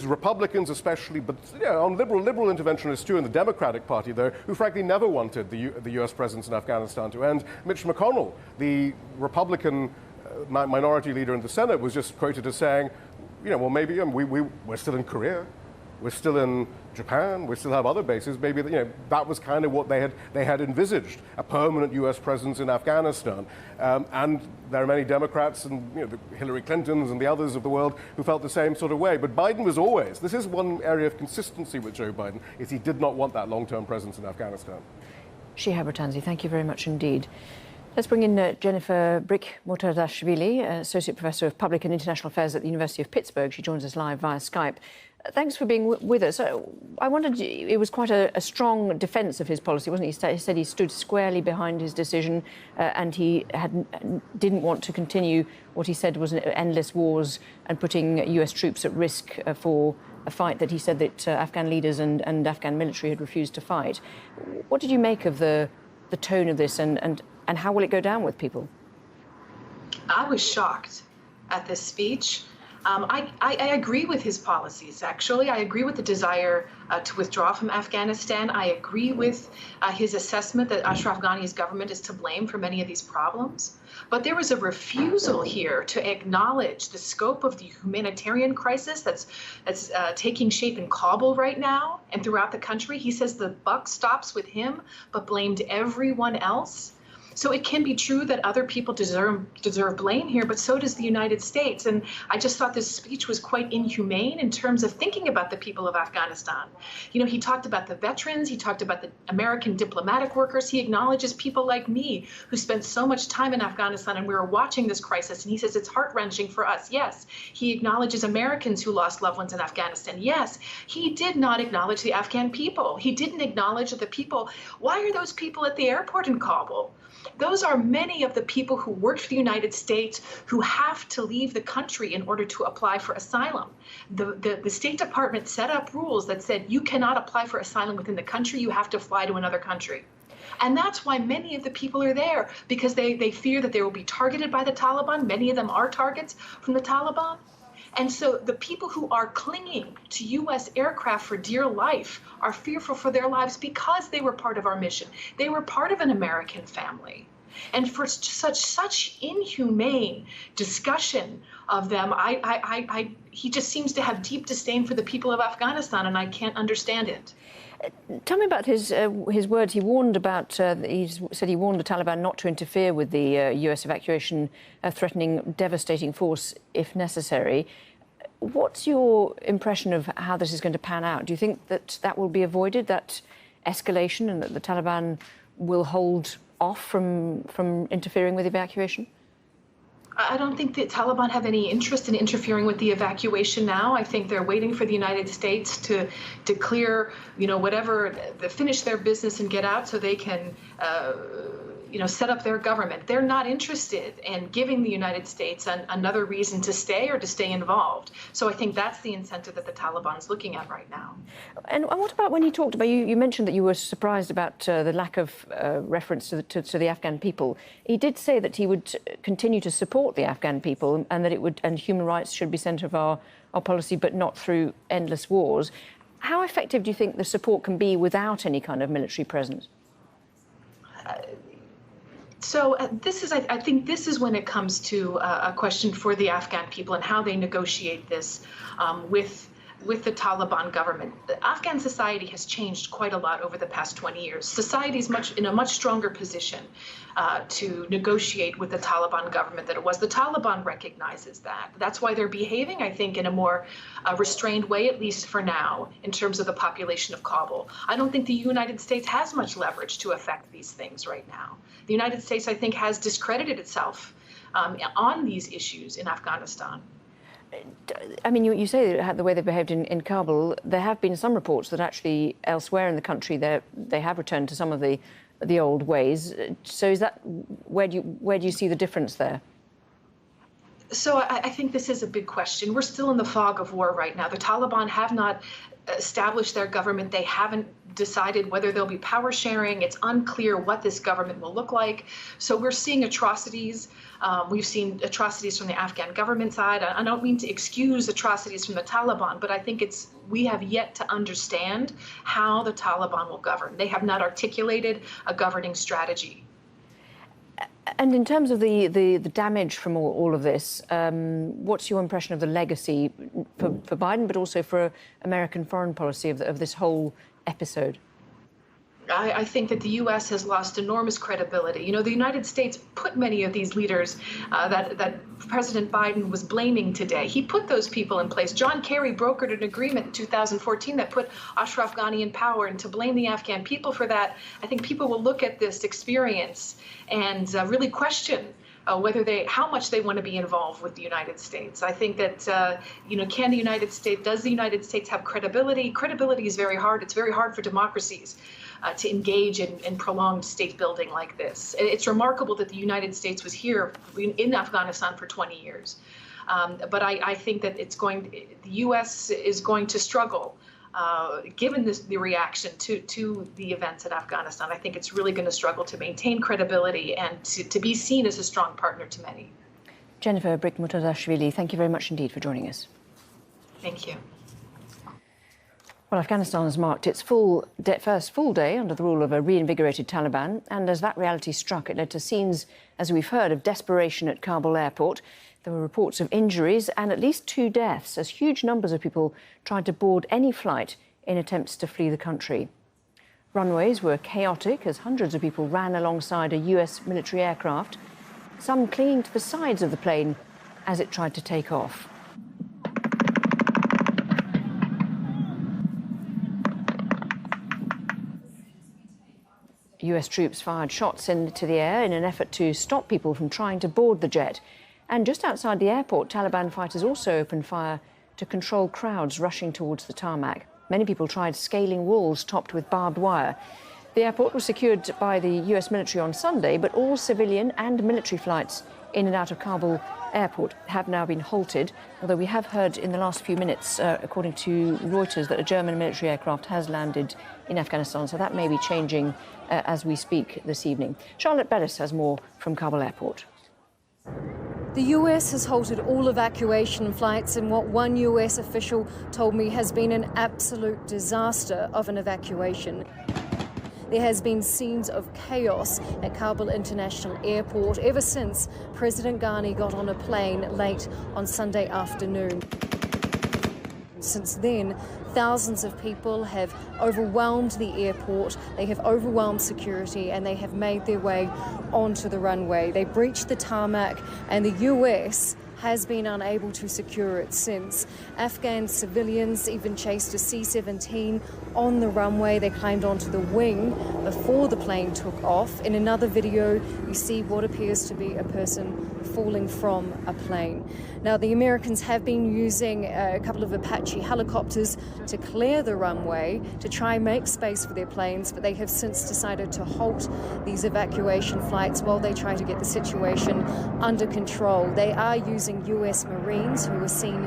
Republicans especially, but on liberal interventionists too in the Democratic Party, though, who frankly never wanted the U.S. presence in Afghanistan to end. Mitch McConnell, the Republican minority leader in the Senate, was just quoted as saying, well, maybe we're still in Korea. We're still in Japan. We still have other bases. Maybe that was kind of what they had envisaged, a permanent U.S. presence in Afghanistan. And there are many Democrats and the Hillary Clintons and the others of the world who felt the same sort of way. But Biden was always, this is one area of consistency with Joe Biden, is he did not want that long-term presence in Afghanistan. Shihab Ratanzi, thank you very much indeed. Let's bring in Jennifer Brick-Murtadashvili, Associate Professor of Public and International Affairs at the University of Pittsburgh. She joins us live via Skype. Thanks for being with us. I wondered, it was quite a strong defence of his policy, wasn't he? He said he stood squarely behind his decision and he didn't want to continue what he said was endless wars and putting US troops at risk for a fight that he said that Afghan leaders and Afghan military had refused to fight. What did you make of the tone of this and how will it go down with people? I was shocked at this speech. I agree with his policies, actually. I agree with the desire to withdraw from Afghanistan. I agree with his assessment that Ashraf Ghani's government is to blame for many of these problems. But there was a refusal here to acknowledge the scope of the humanitarian crisis that's taking shape in Kabul right now and throughout the country. He says the buck stops with him, but blamed everyone else. So it can be true that other people deserve blame here, but so does the United States. And I just thought this speech was quite inhumane in terms of thinking about the people of Afghanistan. You know, he talked about the veterans, he talked about the American diplomatic workers, he acknowledges people like me who spent so much time in Afghanistan and we were watching this crisis. And he says it's heart-wrenching for us. Yes, he acknowledges Americans who lost loved ones in Afghanistan. Yes, he did not acknowledge the Afghan people. He didn't acknowledge the people. Why are those people at the airport in Kabul? Those are many of the people who worked for the United States who have to leave the country in order to apply for asylum. The State Department set up rules that said you cannot apply for asylum within the country, you have to fly to another country. And that's why many of the people are there, because they fear that they will be targeted by the Taliban. Many of them are targets from the Taliban. And so the people who are clinging to U.S. aircraft for dear life are fearful for their lives because they were part of our mission. They were part of an American family. And for such inhumane discussion of them, he just seems to have deep disdain for the people of Afghanistan, and I can't understand it. Tell me about his words. He warned about. He said he warned the Taliban not to interfere with the U.S. evacuation, threatening devastating force if necessary. What's your impression of how this is going to pan out? Do you think that will be avoided, that escalation, and that the Taliban will hold off from interfering with evacuation? I don't think the Taliban have any interest in interfering with the evacuation now. I think they're waiting for the United States to clear, whatever, finish their business and get out so they can, set up their government. They're not interested in giving the United States another reason to stay or to stay involved. So I think that's the incentive that the Taliban's looking at right now. And what about when he talked about, you mentioned that you were surprised about the lack of reference to the Afghan people. He did say that he would continue to support the Afghan people and that and human rights should be centre of our policy, but not through endless wars. How effective do you think the support can be without any kind of military presence? So I think this is when it comes to a question for the Afghan people and how they negotiate this with the Taliban government. Afghan society has changed quite a lot over the past 20 years. Society is in a much stronger position to negotiate with the Taliban government than it was. The Taliban recognizes that. That's why they're behaving, I think, in a more restrained way, at least for now, in terms of the population of Kabul. I don't think the United States has much leverage to affect these things right now. The United States, I think, has discredited itself on these issues in Afghanistan. I mean, you say the way they behaved in Kabul. There have been some reports that actually elsewhere in the country they have returned to some of the old ways. So is that where do you see the difference there? So I think this is a big question. We're still in the fog of war right now. The Taliban have not established their government. They haven't decided whether there'll be power sharing. It's unclear what this government will look like. So we're seeing atrocities. We've seen atrocities from the Afghan government side. I don't mean to excuse atrocities from the Taliban, but I think we have yet to understand how the Taliban will govern. They have not articulated a governing strategy. And in terms of the damage from all of this, what's your impression of the legacy for Biden, but also for American foreign policy of this whole episode? I think that the U.S. has lost enormous credibility. The United States put many of these leaders that President Biden was blaming today. He put those people in place. John Kerry brokered an agreement in 2014 that put Ashraf Ghani in power, and to blame the Afghan people for that, I think people will look at this experience and really question how much they want to be involved with the United States. I think that, does the United States have credibility? Credibility is very hard. It's very hard for democracies to engage in prolonged state building like this. It's remarkable that the United States was here in Afghanistan for 20 years. But I think that the U.S. is going to struggle, given the reaction to the events in Afghanistan. I think it's really going to struggle to maintain credibility and to be seen as a strong partner to many. Jennifer Brick-Mutazashvili, thank you very much indeed for joining us. Thank you. Well, Afghanistan has marked its first full day under the rule of a reinvigorated Taliban, and as that reality struck, it led to scenes, as we've heard, of desperation at Kabul airport. There were reports of injuries and at least 2 deaths as huge numbers of people tried to board any flight in attempts to flee the country. Runways were chaotic as hundreds of people ran alongside a US military aircraft, some clinging to the sides of the plane as it tried to take off. US troops fired shots into the air in an effort to stop people from trying to board the jet. And just outside the airport, Taliban fighters also opened fire to control crowds rushing towards the tarmac. Many people tried scaling walls topped with barbed wire. The airport was secured by the US military on Sunday, but all civilian and military flights in and out of Kabul airport have now been halted, although we have heard in the last few minutes, according to Reuters, that a German military aircraft has landed in Afghanistan, so that may be changing as we speak this evening. Charlotte Bellis has more from Kabul airport. The US has halted all evacuation flights in what one US official told me has been an absolute disaster of an evacuation. There has been scenes of chaos at Kabul International Airport ever since President Ghani got on a plane late on Sunday afternoon. Since then, thousands of people have overwhelmed the airport, they have overwhelmed security, and they have made their way onto the runway. They breached the tarmac, and the US has been unable to secure it since. Afghan civilians even chased a C-17 on the runway. They climbed onto the wing before the plane took off. In another video, you see what appears to be a person falling from a plane. Now, the Americans have been using a couple of Apache helicopters to clear the runway to try and make space for their planes, but they have since decided to halt these evacuation flights while they try to get the situation under control. They are using US Marines who were seen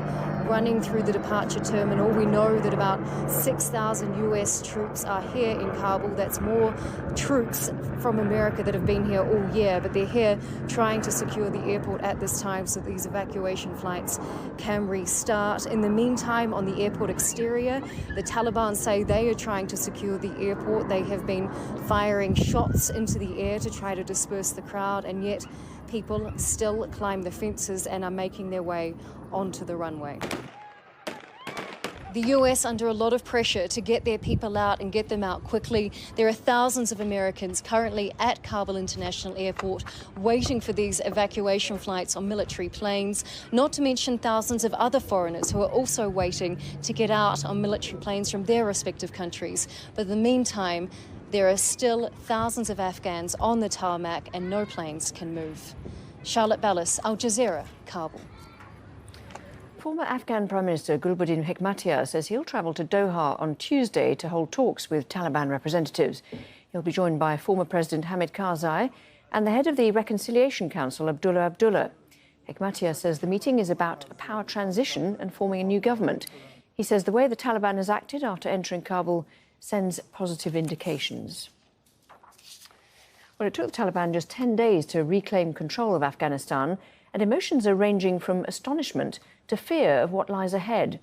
running through the departure terminal. We know that about 6,000 US troops are here in Kabul. That's more troops from America that have been here all year, but they're here trying to secure the airport at this time so these evacuation flights can restart. In the meantime, on the airport exterior, the Taliban say they are trying to secure the airport. They have been firing shots into the air to try to disperse the crowd, and yet people still climb the fences and are making their way onto the runway. The US under a lot of pressure to get their people out and get them out quickly. There are thousands of Americans currently at Kabul International Airport waiting for these evacuation flights on military planes, not to mention thousands of other foreigners who are also waiting to get out on military planes from their respective countries. But in the meantime, there are still thousands of Afghans on the tarmac and no planes can move. Charlotte Bellis, Al Jazeera, Kabul. Former Afghan Prime Minister Gulbuddin Hekmatyar says he'll travel to Doha on Tuesday to hold talks with Taliban representatives. He'll be joined by former President Hamid Karzai and the head of the Reconciliation Council, Abdullah Abdullah. Hekmatyar says the meeting is about a power transition and forming a new government. He says the way the Taliban has acted after entering Kabul sends positive indications. Well, it took the Taliban just 10 days to reclaim control of Afghanistan, and emotions are ranging from astonishment to fear of what lies ahead.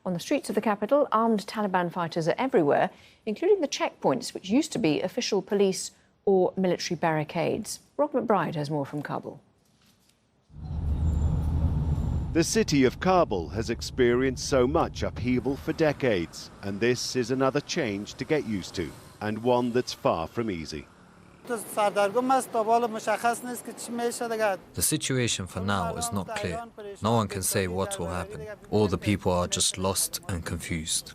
On the streets of the capital, armed Taliban fighters are everywhere, including the checkpoints, which used to be official police or military barricades. Rob McBride has more from Kabul. The city of Kabul has experienced so much upheaval for decades, and this is another change to get used to, and one that's far from easy. The situation for now is not clear. No one can say what will happen. All the people are just lost and confused.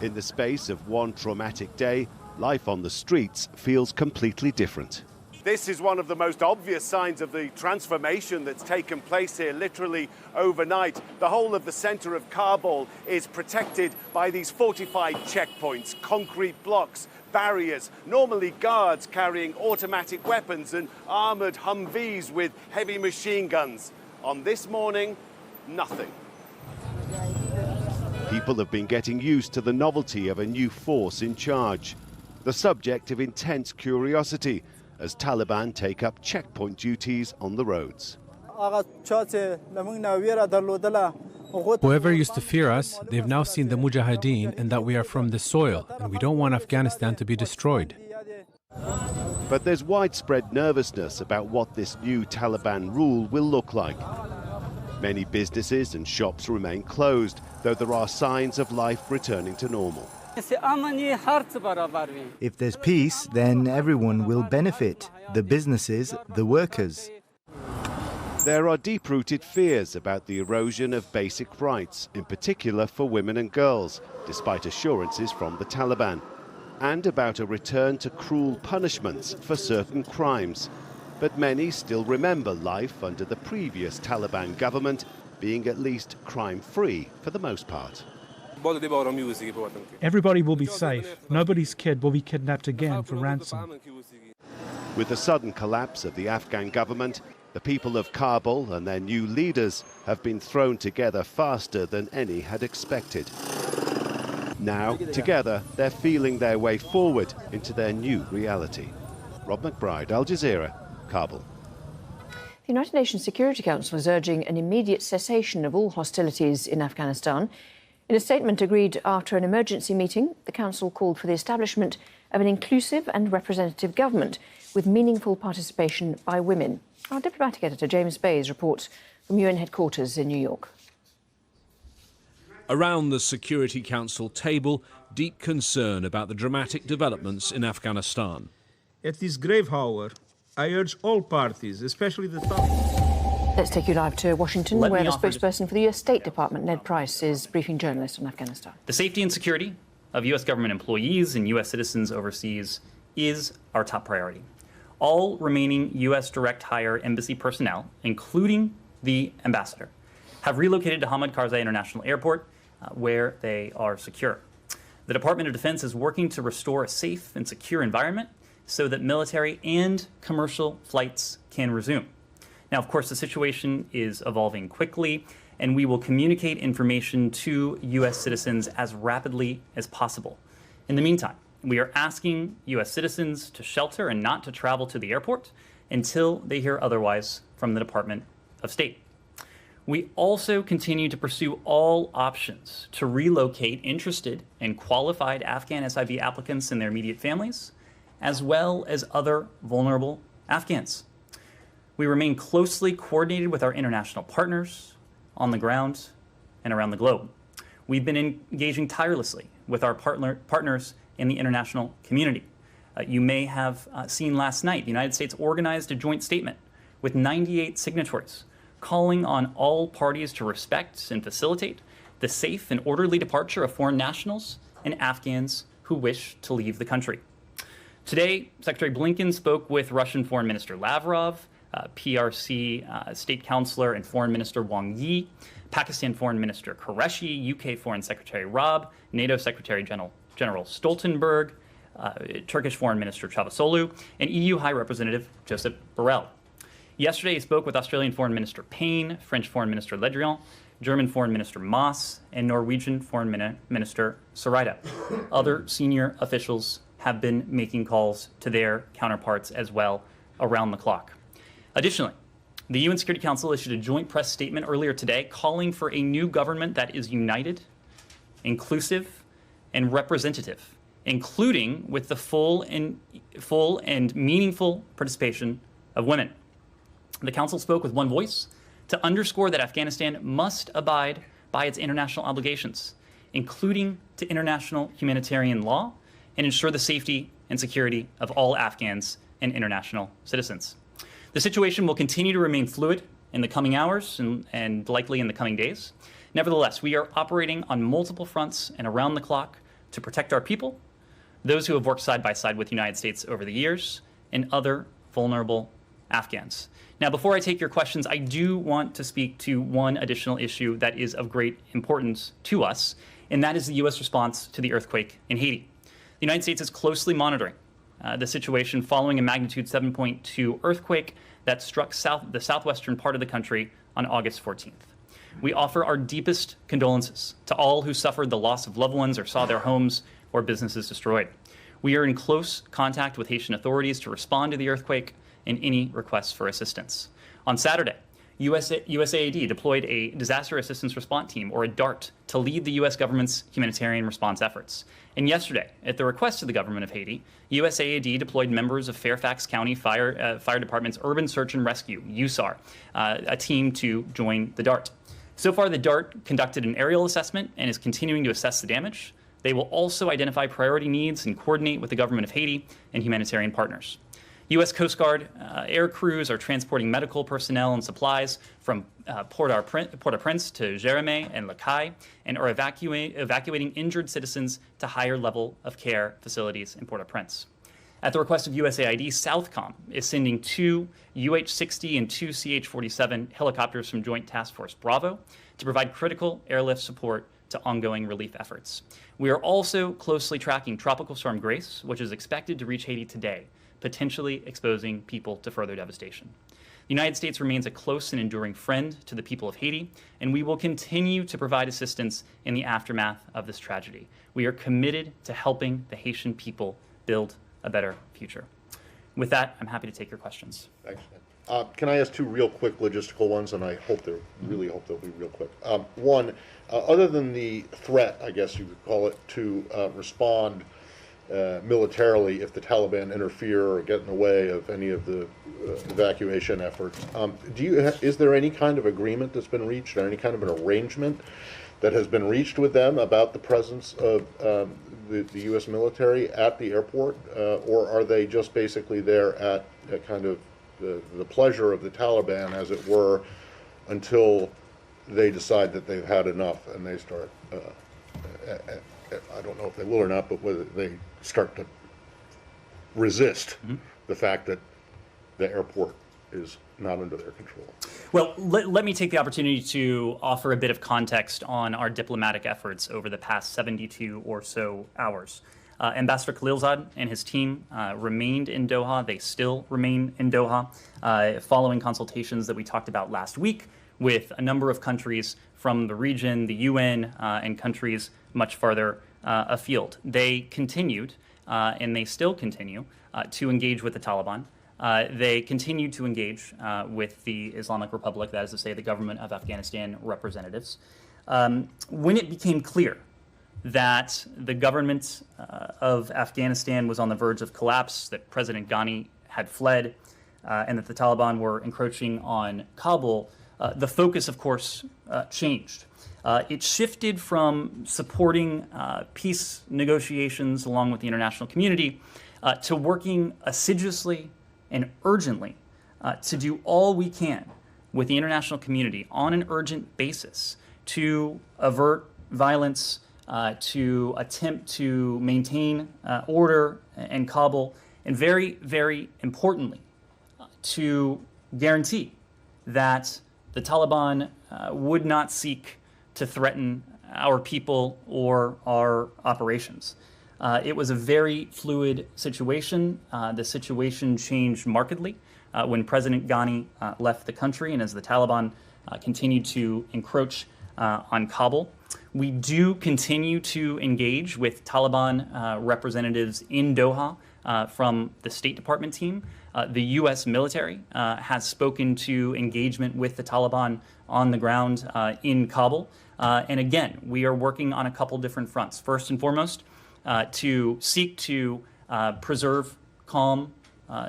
In the space of one traumatic day, life on the streets feels completely different. This is one of the most obvious signs of the transformation that's taken place here literally overnight. The whole of the center of Kabul is protected by these fortified checkpoints, concrete blocks, barriers, normally guards carrying automatic weapons and armored Humvees with heavy machine guns. On this morning, nothing. People have been getting used to the novelty of a new force in charge, the subject of intense curiosity as Taliban take up checkpoint duties on the roads. Whoever used to fear us, they've now seen the Mujahideen and that we are from the soil, and we don't want Afghanistan to be destroyed. But there's widespread nervousness about what this new Taliban rule will look like. Many businesses and shops remain closed, though there are signs of life returning to normal. If there's peace, then everyone will benefit, the businesses, the workers. There are deep-rooted fears about the erosion of basic rights, in particular for women and girls, despite assurances from the Taliban, and about a return to cruel punishments for certain crimes. But many still remember life under the previous Taliban government being at least crime-free for the most part. Everybody will be safe. Nobody's kid will be kidnapped again for ransom. With the sudden collapse of the Afghan government, the people of Kabul and their new leaders have been thrown together faster than any had expected. Now, together, they're feeling their way forward into their new reality. Rob McBride, Al Jazeera, Kabul. The United Nations Security Council is urging an immediate cessation of all hostilities in Afghanistan. In a statement agreed after an emergency meeting, the Council called for the establishment of an inclusive and representative government with meaningful participation by women. Our diplomatic editor James Bays reports from UN headquarters in New York. Around the Security Council table, deep concern about the dramatic developments in Afghanistan. At this grave hour, I urge all parties, especially the Taliban. Let's take you live to Washington, where the spokesperson for the US State Department, Ned Price, is briefing journalists on Afghanistan. The safety and security of US government employees and US citizens overseas is our top priority. All remaining US direct hire embassy personnel, including the ambassador, have relocated to Hamid Karzai International Airport, where they are secure. The Department of Defense is working to restore a safe and secure environment so that military and commercial flights can resume. Now, of course, the situation is evolving quickly, and we will communicate information to U.S. citizens as rapidly as possible. In the meantime, we are asking U.S. citizens to shelter and not to travel to the airport until they hear otherwise from the Department of State. We also continue to pursue all options to relocate interested and qualified Afghan SIV applicants and their immediate families, as well as other vulnerable Afghans. We remain closely coordinated with our international partners on the ground and around the globe. We've been engaging tirelessly with our partners in the international community. You may have seen last night, the United States organized a joint statement with 98 signatories calling on all parties to respect and facilitate the safe and orderly departure of foreign nationals and Afghans who wish to leave the country. Today, Secretary Blinken spoke with Russian Foreign Minister Lavrov, PRC State Counselor and Foreign Minister Wang Yi, Pakistan Foreign Minister Qureshi, UK Foreign Secretary Raab, NATO Secretary General Stoltenberg, Turkish Foreign Minister Çavuşoğlu, and EU High Representative Josep Borrell. Yesterday, he spoke with Australian Foreign Minister Payne, French Foreign Minister Le Drian, German Foreign Minister Maas, and Norwegian Foreign Minister Søreide. Other senior officials have been making calls to their counterparts as well around the clock. Additionally, the UN Security Council issued a joint press statement earlier today calling for a new government that is united, inclusive, and representative, including with the full and meaningful participation of women. The Council spoke with one voice to underscore that Afghanistan must abide by its international obligations, including to international humanitarian law, and ensure the safety and security of all Afghans and international citizens. The situation will continue to remain fluid in the coming hours and likely in the coming days. Nevertheless, we are operating on multiple fronts and around the clock to protect our people, those who have worked side by side with the United States over the years, and other vulnerable Afghans. Now, before I take your questions, I do want to speak to one additional issue that is of great importance to us, and that is the U.S. response to the earthquake in Haiti. The United States is closely monitoring the situation following a magnitude 7.2 earthquake that struck the southwestern part of the country on August 14th. We offer our deepest condolences to all who suffered the loss of loved ones or saw their homes or businesses destroyed. We are in close contact with Haitian authorities to respond to the earthquake and any requests for assistance. On Saturday, USAID deployed a Disaster Assistance Response Team, or a DART, to lead the U.S. government's humanitarian response efforts. And yesterday, at the request of the government of Haiti, USAID deployed members of Fairfax County Fire Department's Urban Search and Rescue, USAR, a team to join the DART. So far, the DART conducted an aerial assessment and is continuing to assess the damage. They will also identify priority needs and coordinate with the government of Haiti and humanitarian partners. U.S. Coast Guard air crews are transporting medical personnel and supplies from Port-au-Prince to Jérémie and Le Cay, and are evacuating injured citizens to higher level of care facilities in Port-au-Prince. At the request of USAID, Southcom is sending 2 UH-60 and 2 CH-47 helicopters from Joint Task Force Bravo to provide critical airlift support to ongoing relief efforts. We are also closely tracking Tropical Storm Grace, which is expected to reach Haiti today, potentially exposing people to further devastation. The United States remains a close and enduring friend to the people of Haiti, and we will continue to provide assistance in the aftermath of this tragedy. We are committed to helping the Haitian people build a better future. With that, I'm happy to take your questions. Thanks. Can I ask 2 real quick logistical ones, and I really hope they'll be real quick. One, other than the threat, I guess you could call it, to respond militarily if the Taliban interfere or get in the way of any of the evacuation efforts, is there any kind of agreement that's been reached, or any kind of an arrangement that has been reached with them about the presence of the U.S. military at the airport, or are they just basically there at kind of the pleasure of the Taliban, as it were, until they decide that they've had enough and they start, I don't know if they will or not, but whether they start to resist the fact that the airport is not under their control? Well, let me take the opportunity to offer a bit of context on our diplomatic efforts over the past 72 or so hours. Ambassador Khalilzad and his team remained in Doha. They still remain in Doha, following consultations that we talked about last week with a number of countries from the region, the UN, and countries much farther afield. They continued, and they still continue, to engage with the Taliban. They continued to engage with the Islamic Republic, that is to say the government of Afghanistan representatives. When it became clear that the government of Afghanistan was on the verge of collapse, that President Ghani had fled, and that the Taliban were encroaching on Kabul, the focus, of course, changed. It shifted from supporting peace negotiations along with the international community to working assiduously and urgently to do all we can with the international community on an urgent basis to avert violence, to attempt to maintain order in Kabul, and very, very importantly, to guarantee that the Taliban would not seek to threaten our people or our operations. It was a very fluid situation. The situation changed markedly when President Ghani left the country and as the Taliban continued to encroach on Kabul. We do continue to engage with Taliban representatives in Doha from the State Department team. The U.S. military has spoken to engagement with the Taliban on the ground in Kabul. And again, we are working on a couple different fronts. First and foremost, to seek to preserve calm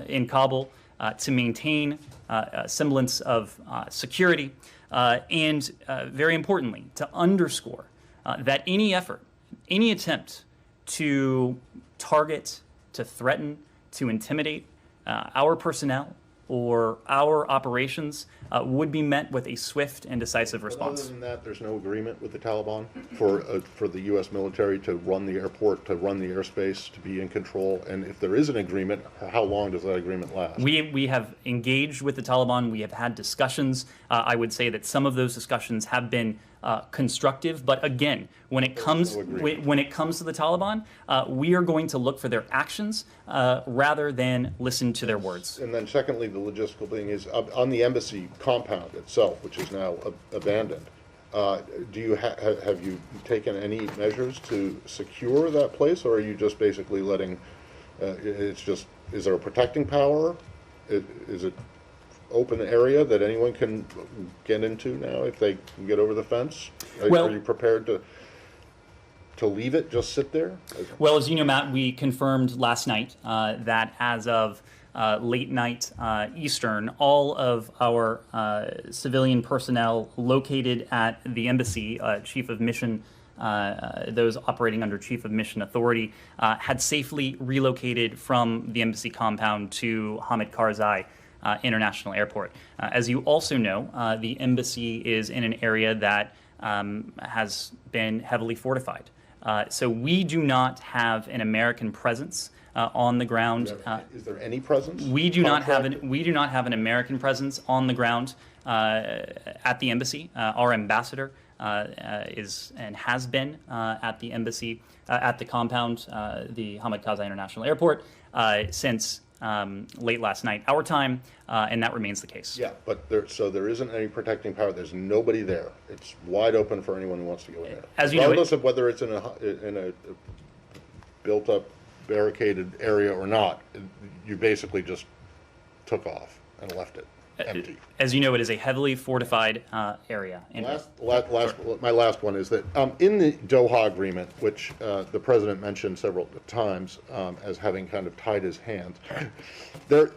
in Kabul, to maintain a semblance of security, and very importantly, to underscore that any effort, any attempt to target, to threaten, to intimidate our personnel or our operations would be met with a swift and decisive response. Other than that, there's no agreement with the Taliban for the U.S. military to run the airport, to run the airspace, to be in control. And if there is an agreement, how long does that agreement last? We have engaged with the Taliban. We have had discussions. I would say that some of those discussions have been constructive, but again, when it comes to the Taliban, we are going to look for their actions rather than listen to their words. And then secondly, the logistical thing is on the embassy compound itself, which is now abandoned. Do you have you taken any measures to secure that place, or are you just basically letting is there a protecting power? Is it open area that anyone can get into now if they can get over the fence? Are you prepared to leave it just sit there? Well, as you know, Matt, we confirmed last night that as of late night Eastern, all of our civilian personnel located at the embassy, chief of mission, those operating under chief of mission authority, had safely relocated from the embassy compound to Hamid Karzai International Airport. As you also know, the embassy is in an area that has been heavily fortified. So we do not have an American presence on the ground. Is there any presence? We do not have an American presence on the ground at the embassy. Our ambassador is and has been at the embassy at the compound, the Hamid Karzai International Airport, since late last night, our time, and that remains the case. Yeah, but there isn't any protecting power. There's nobody there. It's wide open for anyone who wants to go in there. As you know, regardless of whether it's in a built-up, barricaded area or not, you basically just took off and left it empty. As you know, it is a heavily fortified area. My last one is that in the Doha agreement, which the president mentioned several times as having kind of tied his hands, there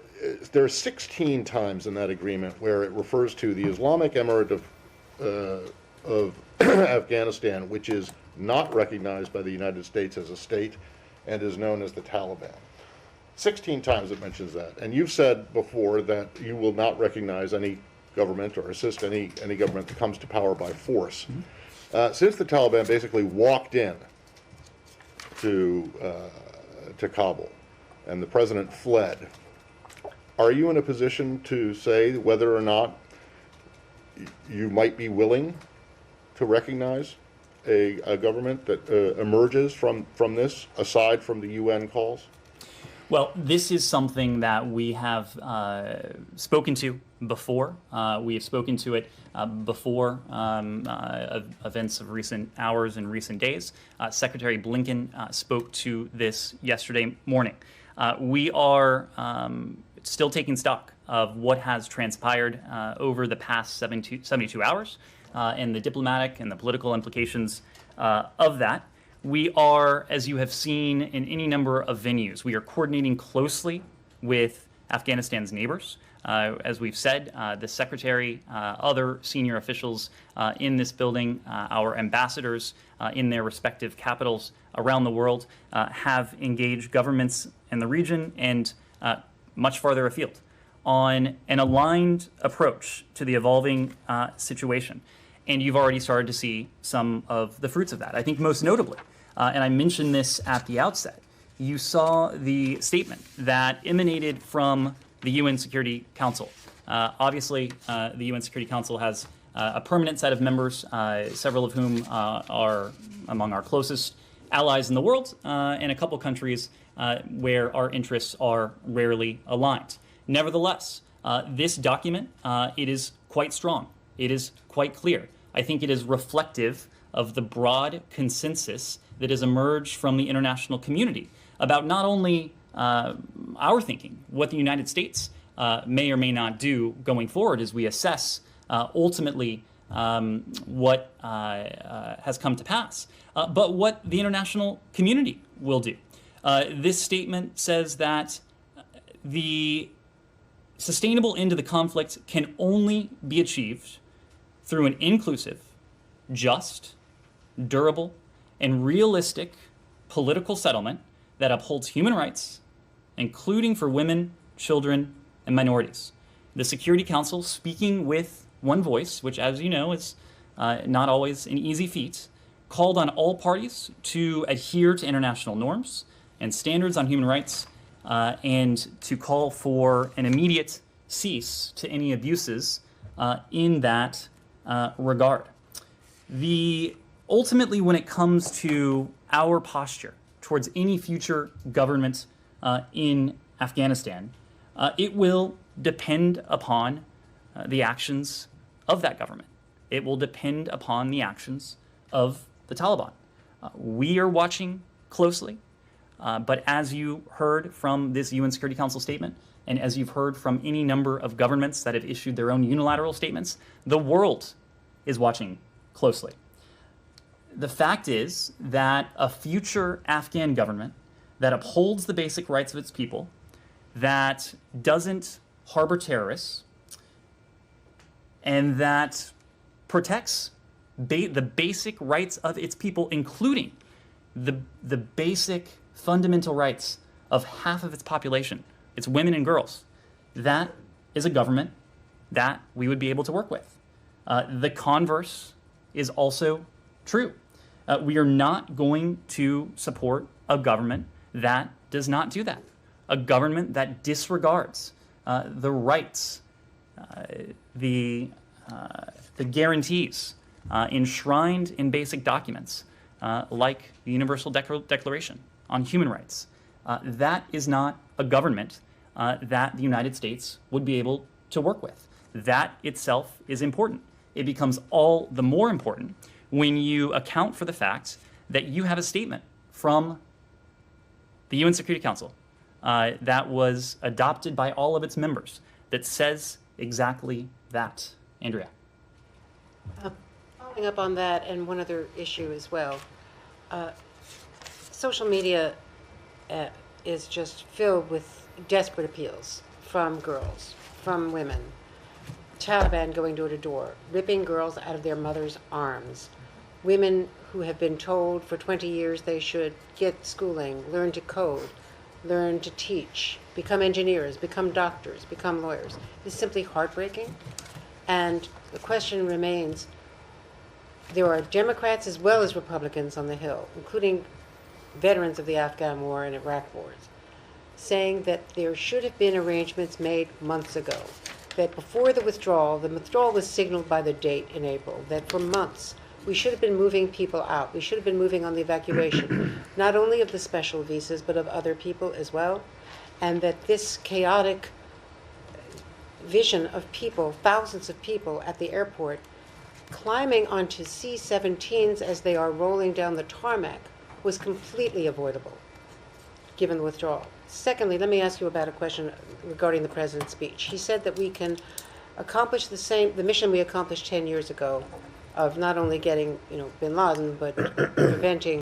are 16 times in that agreement where it refers to the Islamic Emirate of Afghanistan, which is not recognized by the United States as a state and is known as the Taliban. 16 times it mentions that. And you've said before that you will not recognize any government or assist any government that comes to power by force. Mm-hmm. Since the Taliban basically walked in to Kabul and the president fled, are you in a position to say whether or not you might be willing to recognize a government that emerges from this, aside from the UN calls? Well, this is something that we have spoken to before. We have spoken to it before events of recent hours and recent days. Secretary Blinken spoke to this yesterday morning. We are still taking stock of what has transpired over the past 72 hours and the diplomatic and the political implications of that. We are, as you have seen in any number of venues, we are coordinating closely with Afghanistan's neighbors. As we've said, the secretary, other senior officials in this building, our ambassadors in their respective capitals around the world have engaged governments in the region and much farther afield on an aligned approach to the evolving situation. And you've already started to see some of the fruits of that. I think most notably, and I mentioned this at the outset, you saw the statement that emanated from the UN Security Council. Obviously, the UN Security Council has a permanent set of members, several of whom are among our closest allies in the world, and a couple countries where our interests are rarely aligned. Nevertheless, this document, it is quite strong. It is quite clear. I think it is reflective of the broad consensus that has emerged from the international community about not only our thinking, what the United States may or may not do going forward as we assess ultimately what has come to pass, but what the international community will do. This statement says that the sustainable end to the conflict can only be achieved through an inclusive, just, durable, and realistic political settlement that upholds human rights, including for women, children, and minorities. the Security Council, speaking with one voice, which, as you know, is not always an easy feat, called on all parties to adhere to international norms and standards on human rights, and to call for an immediate cease to any abuses in that regard. Ultimately, when it comes to our posture towards any future government in Afghanistan, it will depend upon the actions of that government. It will depend upon the actions of the Taliban. We are watching closely, but as you heard from this UN Security Council statement, and as you've heard from any number of governments that have issued their own unilateral statements, the world is watching closely. The fact is that a future Afghan government that upholds the basic rights of its people, that doesn't harbor terrorists, and that protects the basic rights of its people, including the basic fundamental rights of half of its population, its women and girls, that is a government that we would be able to work with. The converse is also true. We are not going to support a government that does not do that, a government that disregards the rights, the guarantees enshrined in basic documents like the Universal Declaration on Human Rights. That is not a government that the United States would be able to work with. That itself is important. It becomes all the more important when you account for the fact that you have a statement from the UN Security Council that was adopted by all of its members that says exactly that. Andrea. Following up on that, and one other issue as well, social media is just filled with desperate appeals from girls, from women. Taliban going door to door, ripping girls out of their mothers' arms. Women who have been told for 20 years they should get schooling, learn to code, learn to teach, become engineers, become doctors, become lawyers. It's simply heartbreaking. And the question remains, there are Democrats as well as Republicans on the Hill, including veterans of the Afghan war and Iraq wars, saying that there should have been arrangements made months ago, that before the withdrawal was signaled by the date in April, that for months we should have been moving people out. We should have been moving on the evacuation, not only of the special visas, but of other people as well, and that this chaotic vision of people, thousands of people at the airport, climbing onto C-17s as they are rolling down the tarmac was completely avoidable, given the withdrawal. Secondly, let me ask you about a question regarding the President's speech. He said that we can accomplish the mission we accomplished 10 years ago of not only getting, bin Laden, but preventing